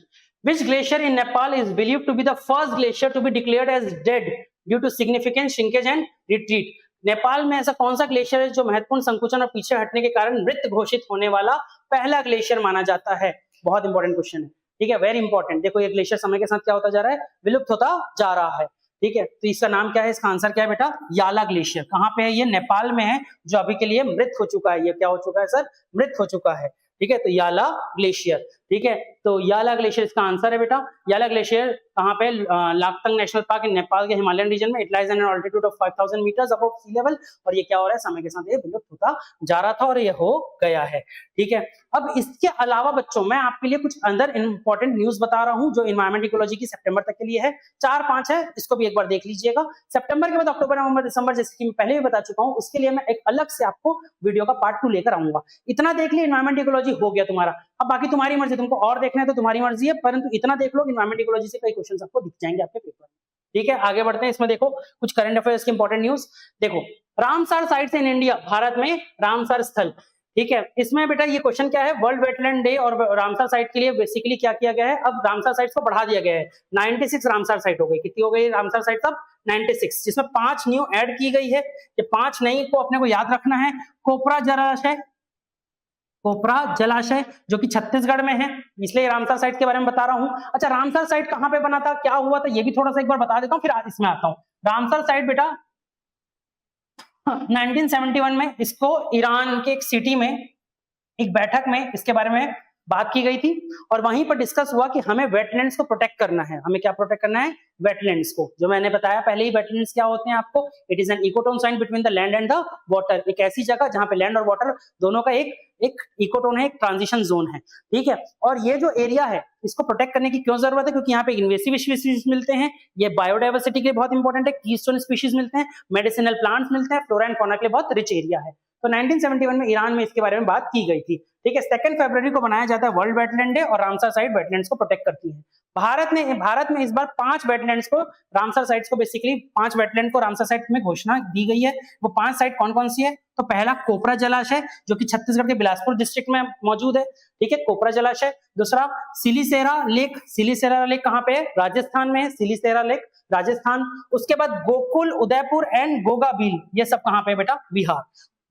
which glacier in Nepal is believed to be the first glacier to be declared as dead due to significant shrinkage and retreat? Nepal में ऐसा कौन सा ग्लेशियर है जो महत्वपूर्ण संकुचन और पीछे हटने के कारण मृत घोषित होने वाला पहला ग्लेशियर माना जाता है? बहुत इंपॉर्टेंट क्वेश्चन है। ठीक है, वेरी इंपॉर्टेंट। देखो ये ग्लेशियर समय के साथ क्या होता जा रहा है, विलुप्त होता जा रहा है। ठीक है, तो इसका नाम क्या है, इसका आंसर क्या है बेटा, याला ग्लेशियर। कहाँ पे है ये, नेपाल में है, जो अभी के लिए मृत हो चुका है। ये क्या हो चुका है सर, मृत हो चुका है। ठीक है, तो याला ग्लेशियर। ठीक है, तो याला ग्लेशियर इसका आंसर है बेटा। याला ग्लेशियर कहाँ पे, Langtang national park in Nepal के हिमालयन रीजन में। It lies an altitude of 5000 metres above sea level, और ये क्या हो रहा है, समय के साथ ये विलुप्त होता जा रहा था और ये हो गया है। ठीक है, अब इसके अलावा बच्चों मैं आपके लिए कुछ अंदर इंपॉर्टेंट न्यूज बता रहा हूँ जो इन्वायरमेंट इकोलॉजी की सितंबर तक के लिए है। 4-5 है, इसको भी एक बार देख लीजिएगा। सितंबर के बाद अक्टूबर, नवंबर, दिसंबर, जैसे कि मैं पहले भी बता चुका हूँ, उसके लिए मैं एक अलग से आपको वीडियो का पार्ट 2 लेकर आऊंगा। इतना देख लिया, इन्वायरमेंट इकोलॉजी हो गया तुम्हारा। अब बाकी तुम्हारी मर्जी, तुमको और देखना है तो तुम्हारी मर्जी है, परंतु इतना देख लो, इन्वायरमेंट इकोलॉजी से कई क्वेश्चन आपको दिख जाएंगे आपके पेपर में। ठीक है, आगे बढ़ते हैं। इसमें देखो कुछ करंट अफेयर्स की इंपॉर्टेंट न्यूज। देखो, Ramsar sites in India, Bharat में रामसर स्थल। ठीक है, इसमें बेटा ये क्वेश्चन क्या है, वर्ल्ड वेटलैंड डे और रामसर साइट के लिए बेसिकली क्या किया गया है, अब रामसर साइट्स को बढ़ा दिया गया है। 96 रामसर साइट हो गई। कितनी हो गई रामसर साइट अब, 96, जिसमें 5 न्यू ऐड की गई है। ये 5 नई को अपने को याद रखना है। कोपरा जलाशय, कोपरा जलाशय जो कि छत्तीसगढ़ में है, इसलिए रामसर साइट के बारे में बता रहा हूं। अच्छा, रामसर साइट कहां पे बना था, क्या हुआ था, ये भी थोड़ा सा एक बार बता देता हूं, फिर इसमें आता हूं। रामसर साइट बेटा 1971 में इसको ईरान के एक सिटी में एक बैठक में इसके बारे में बात की गई थी, और वहीं पर डिस्कस हुआ कि हमें वेटलैंड्स को प्रोटेक्ट करना है। हमें क्या प्रोटेक्ट करना है, वेटलैंड्स को। जो मैंने बताया पहले ही, वेटलैंड्स क्या होते हैं आपको, it is an ecotone sign between the land and the water. एक ऐसी जगह जहां पे लैंड और वाटर दोनों का एक इकोटोन है, एक ट्रांजिशन जोन है। ठीक है, और ये जो एरिया है इसको प्रोटेक्ट करने की क्यों जरूरत है, क्योंकि यहाँ पे इन्वेसिव स्पीशीज मिलते हैं, ये बायोडाइवर्सिटी के लिए बहुत इंपॉर्टेंट है, कीस्टोन स्पीशीज मिलते हैं, मेडिसिनल प्लांट्स मिलते हैं, फ्लोरा एंड फौना के लिए बहुत रिच एरिया है। तो 1971 में ईरान में इसके बारे में बात की गई थी। ठीक है, 2 फरवरी को बनाया जाता है वर्ल्ड वेटलैंड डे, और रामसर साइट वेटलैंड्स को प्रोटेक्ट करती है। भारत में इस बार 5 वेटलैंड्स को, रामसर साइट्स को बेसिकली 5 वेटलैंड को रामसर साइट में घोषणा दी गई है। वो 5 साइट कौन कौन सी है, तो पहला कोपरा जलाशय जो कि छत्तीसगढ़ के बिलासपुर डिस्ट्रिक्ट में मौजूद है। ठीक है, कोपरा जलाशय। दूसरा सिलीसेरा लेक, सिलीसेरा लेक कहाँ पे है, राजस्थान में है, सिलीसेरा लेक राजस्थान। उसके बाद गोकुल, उदयपुर एंड गोगाबील, ये सब कहाँ पे है बेटा, बिहार।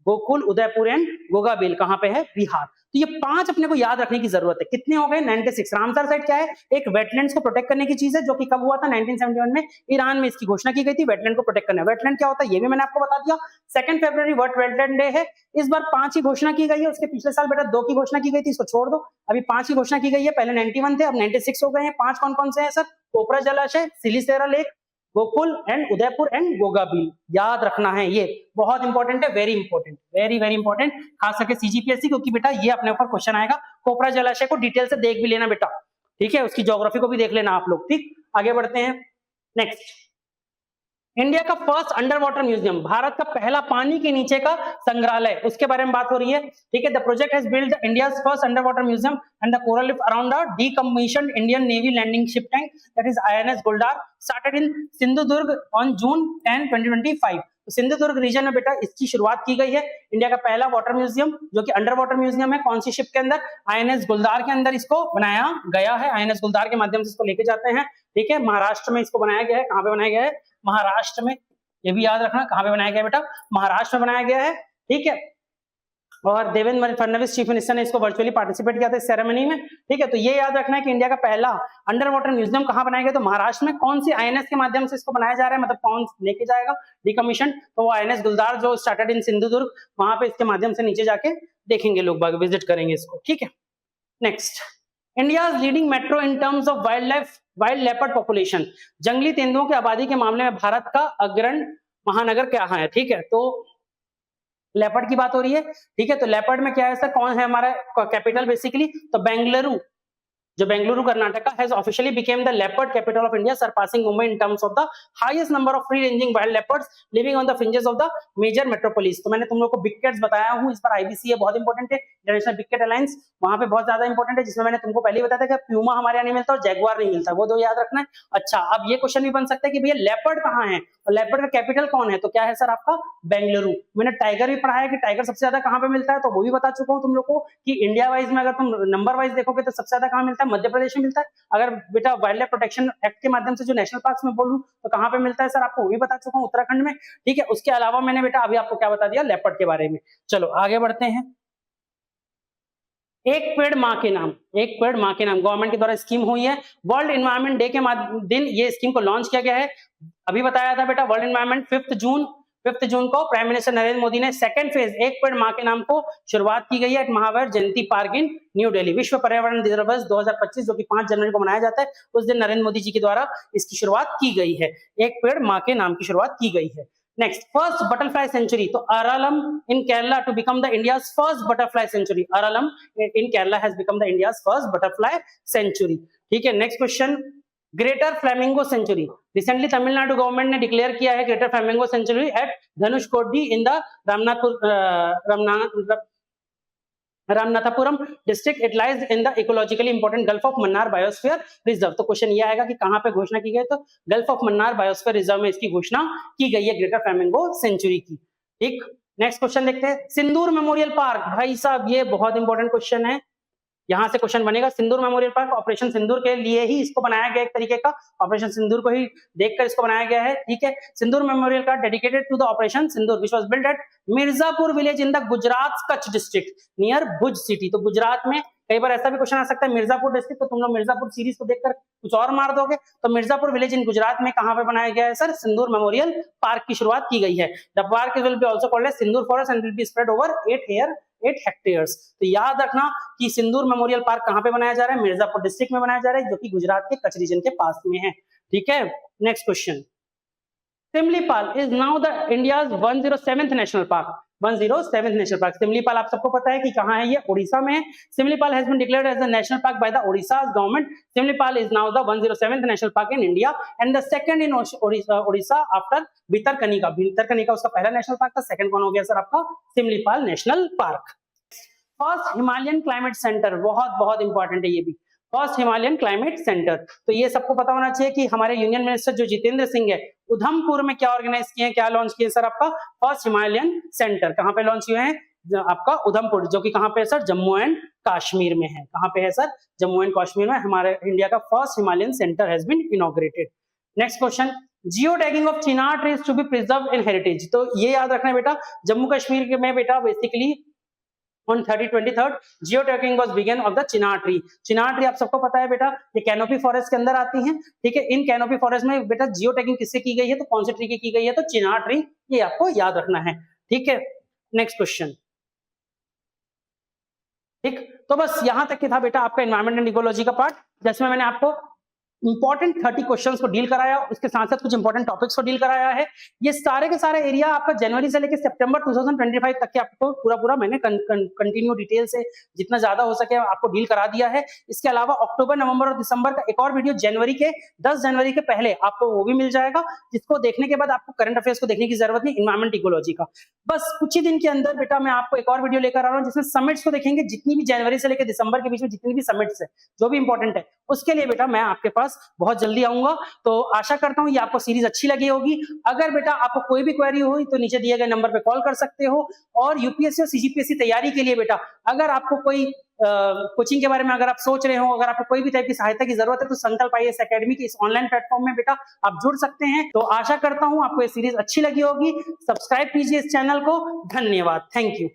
गोकुल, उदयपुर एंड गोगाबील कहाँ पे है, बिहार। तो ये 5 अपने को याद रखने की जरूरत है। कितने हो गए, 96। रामसर साइट क्या है, एक वेटलैंड्स को प्रोटेक्ट करने की चीज है, जो कि कब हुआ था, 1971 में ईरान में इसकी घोषणा की गई थी, वेटलैंड को प्रोटेक्ट करना। वेटलैंड क्या होता है ये भी मैंने आपको बता दिया। 2 फरवरी वर्ल्ड वेटलैंड डे है। इस बार 5 की घोषणा की गई है, उसके पिछले साल बेटा 2 की घोषणा की गई थी, इसको छोड़ दो। अभी 5 की घोषणा की गई है, पहले 91 थे, अब 96 हो गए हैं। 5 कौन कौन से हैं सर, कोपरा जलाशय, Siliserh lake, Gokul and Udaipur and Gogabeel. याद रखना है, ये बहुत इंपॉर्टेंट है, very important, very very important, खास करके सीजीपीएससी, क्योंकि बेटा ये अपने ऊपर क्वेश्चन आएगा। कोपरा जलाशय को डिटेल से देख भी लेना बेटा। ठीक है, उसकी ज्योग्राफी को भी देख लेना आप लोग। ठीक, आगे बढ़ते हैं। नेक्स्ट, इंडिया का first under water museum, Bharat का पहला पानी के नीचे का संग्रहालय, उसके बारे में बात हो रही है। ठीक है, the project has build India's first under water museum and the coral reef around the decommissioned Indian navy landing ship tank that is INS Guldar, started in Sindhudurg on June 10, 2025। तो सिंधुदुर्ग रीजन में बेटा इसकी शुरुआत की गई है। इंडिया का पहला वाटर म्यूजियम जो कि अंडर वाटर म्यूजियम है, कौन सी शिप के अंदर, INS गुलदार के अंदर इसको बनाया गया है। INS गुलदार के माध्यम से इसको लेके जाते हैं। ठीक है, महाराष्ट्र में इसको बनाया गया है। कहां पे बनाया गया है, महाराष्ट्र में। ये भी याद रखना, कहां पे बनाया गया है बेटा, महाराष्ट्र में बनाया गया है। ठीक है, और देवेंद्र फडणवीस चीफ मिनिस्टर ने इसको वर्चुअली पार्टिसिपेट किया था इस सेरेमनी में। ठीक है, तो ये याद रखना है कि इंडिया का पहला अंडर वाटर म्यूजियम कहाँ बनाया गया, तो महाराष्ट्र में। कौन सी आईएनएस के माध्यम से इसको बनाया जा रहा है, मतलब कौन लेके जाएगा डिकमीशन, तो वो आईएनएस गुलदार जो स्टार्टेड इन सिंधुदुर्ग, वहां पे इसके माध्यम से नीचे जाके देखेंगे लोग बाग, विजिट करेंगे इसको। ठीक है, next, India leading metro in terms of wild leopard population, जंगली तेंदुओं की आबादी के मामले में भारत का अग्रणी महानगर क्या है। ठीक है, तो लेपर्ड की बात हो रही है। ठीक है, तो लेपर्ड में क्या है सर, कौन है हमारा कैपिटल बेसिकली, तो बेंगलुरु, जो Bengaluru Karnataka has officially became the leopard capital of India, surpassing Mumbai in terms of the highest number of free ranging wild leopards living on the fringes of the major metropolis. तो मैंने तुम लोग को बिग कैट्स बताया हूं, इस पर आईबीसी है, बहुत इंपॉर्टेंट है, इंटरनेशनल बिग कैट अलायंस, वहां पे बहुत ज्यादा इंपॉर्टेंट है, जिसमें मैंने तुमको पहले ही बताया था कि प्यूमा हमारे यहाँ नहीं मिलता और जैगुआर नहीं मिलता, वो दो याद रखना है। अच्छा, अब ये क्वेश्चन भी बन सकता है कि भैया लेपर्ड कहाँ है और लेपर्ड का कैपिटल कौन है, तो क्या है सर आपका बेंगलुरु। मैंने टाइगर भी पढ़ा है कि टाइगर सबसे ज्यादा कहाँ पे मिलता है, तो वो भी बता चुका हूँ तुम लोग को कि इंडिया वाइज में अगर तुम नंबर वाइज देखोगे तो सबसे ज्यादा कहाँ मिलता है, मध्य प्रदेश में मिलता है। अगर बेटा वाइल्ड लाइफ प्रोटेक्शन एक्ट के माध्यम से जो नेशनल पार्क में बोलूं तो कहां पे मिलता है सर, आपको वो भी बता चुका हूं, उत्तराखंड में। ठीक है, उसके अलावा मैंने बेटा अभी आपको क्या बता दिया लेपर्ड के बारे में। चलो आगे बढ़ते हैं। एक पेड़ मां के नाम, एक पेड़ मां के नाम गवर्नमेंट के द्वारा स्कीम हुई है। वर्ल्ड एनवायरमेंट डे के दिन ये स्कीम को लॉन्च किया गया है। अभी बताया था बेटा वर्ल्ड एनवायरमेंट 5 जून को प्राइम मिनिस्टर नरेंद्र मोदी ने सेकंड फेज एक पेड़ मां के नाम को शुरुआत की गई है at Mahavir Jayanti park in New Delhi. विश्व पर्यावरण दिवस 2025 जो कि 5 जनवरी को मनाया जाता है, उस दिन नरेंद्र मोदी जी के द्वारा इसकी शुरुआत की गई है, एक पेड़ मां के नाम की शुरुआत की गई है। नेक्स्ट, फर्स्ट बटरफ्लाई सेंचुरी, तो Aralam in Kerala to become the India's first butterfly sanctuary, Aralam in Kerala has become the India's first butterfly sanctuary. ठीक है, next question, greater flamingo sanctuary, recently Tamil Nadu government ने डिक्लेयर किया है greater flamingo sanctuary at Dhanushkodi in the Ramanathapuram district, it lies in the ecologically important gulf of Mannar biosphere reserve. तो question ये आएगा कि कहां पे घोषणा की गई, तो gulf of Mannar biosphere reserve में इसकी घोषणा की गई है ग्रेटर फ्लेमिंगो सेंचुरी की। ठीक, नेक्स्ट क्वेश्चन देखते हैं, सिंदूर मेमोरियल पार्क, भाई साहब ये बहुत इंपॉर्टेंट क्वेश्चन है, यहां से क्वेश्चन बनेगा। सिंदूर मेमोरियल पार्क ऑपरेशन सिंदूर के लिए ही इसको बनाया गया, एक तरीके का ऑपरेशन सिंदूर को ही देखकर इसको बनाया गया है। ठीक है, सिंदूर मेमोरियल का dedicated to the operation Sindoor which was built at Mirzapur village in the Gujarat Kutch district near Bhuj city. तो गुजरात में कई बार ऐसा भी क्वेश्चन आ सकता है मिर्जापुर डिस्ट्रिक्ट, तो तुम लोग मिर्जापुर सीरीज को देखकर कुछ और मार दोगे, तो मिर्जापुर विलेज इन गुजरात में कहां पे बनाया गया है सर, सिंदूर मेमोरियल पार्क की शुरुआत की गई है। The park will be also called as Sindoor forest and will be spread over 8 hectares. तो याद रखना कि सिंदूर मेमोरियल पार्क कहां पे बनाया जा रहा है, मिर्जापुर डिस्ट्रिक्ट में बनाया जा रहा है, जो कि गुजरात के कच्छ रीजन के पास में है। ठीक है, next question, Similipal is now the India's 107th national park, 107th national park. Similipal आप सबको पता है कि कहां है, ये ओडिशा में है। Similipal has been declared as the national park by the Odisha government. Similipal is now the 107th national park in India and the second in Odisha after Bhitarkanika. Bhitarkanika उसका पहला नेशनल पार्क था, सेकंड कौन हो गया सर आपका, Similipal national park. First Himalayan climate centre, बहुत बहुत important है ये भी, फर्स्ट हिमालयन क्लाइमेट सेंटर। तो ये सबको पता होना चाहिए कि हमारे यूनियन मिनिस्टर जो जितेंद्र सिंह है, उधमपुर में क्या ऑर्गेनाइज किए हैं, क्या लॉन्च किए सर आपका फर्स्ट हिमालयन सेंटर, कहां पे लॉन्च हुए हैं आपका उधमपुर, जो कि कहां पे है सर, जम्मू एंड कश्मीर में है। कहां पे है सर, जम्मू एंड कश्मीर में हमारे इंडिया का first Himalayan centre has been inaugurated. Next question, geo tagging of chinar trees to be preserved in heritage. तो ये याद रखना है बेटा, जम्मू कश्मीर में बेटा basically on 23rd geo tagging was began of the chinar tree. Chinar tree आप सबको पता है बेटा, ये कैनोपी फॉरेस्ट के अंदर आती हैं। ठीक है, इन कैनोपी फॉरेस्ट में बेटा जियो टैगिंग किससे की गई है, तो कौन से ट्री की गई है, तो चिनार ट्री, ये आपको याद रखना है। ठीक है, नेक्स्ट क्वेश्चन। ठीक, तो बस यहां तक की था बेटा आपका एनवायरमेंट एंड इकोलॉजी का पार्ट, जिसमें मैंने आपको इंपॉर्टेंट 30 क्वेश्चंस को डील कराया, उसके साथ साथ कुछ इंपॉर्टेंट टॉपिक्स को डील कराया है। ये सारे के सारे एरिया आपका जनवरी से लेकर सितंबर 2025 तक के आपको पूरा मैंने कंटिन्यू डिटेल से जितना ज्यादा हो सके आपको डील करा दिया है। इसके अलावा अक्टूबर, नवंबर और दिसंबर का एक और वीडियो जनवरी के 10 जनवरी के पहले आपको वो भी मिल जाएगा, जिसको देखने के बाद आपको करंट अफेयर्स को देखने की जरूरत नहीं, एनवायरमेंट इकोलॉजी का। बस कुछ ही दिन के अंदर बेटा मैं आपको एक और वीडियो लेकर आ रहा हूँ, जिसमें समिट्स को देखेंगे, जितनी भी जनवरी से लेकर दिसंबर के बीच में जितनी भी समिट्स है जो भी इंपॉर्टेंट है, उसके लिए बेटा मैं आपके पास बहुत जल्दी आऊंगा। तो आशा करता हूं ये आपको सीरीज अच्छी लगी होगी। अगर बेटा आपको कोई भी क्वेरी हुई तो नीचे दिए गए नंबर पे कॉल कर सकते हो। और यूपीएससी और सीजीपीएससी तैयारी के लिए बेटा अगर आपको कोई कोचिंग के बारे में अगर आप सोच रहे हो, अगर आपको कोई भी टाइप की सहायता की जरूरत है, तो संकल्प आईएएस एकेडमी के इस ऑनलाइन प्लेटफॉर्म में बेटा आप जुड़ सकते हैं। तो आशा करता हूं आपको ये सीरीज अच्छी लगी होगी। सब्सक्राइब कीजिए इस चैनल को। धन्यवाद, थैंक यू।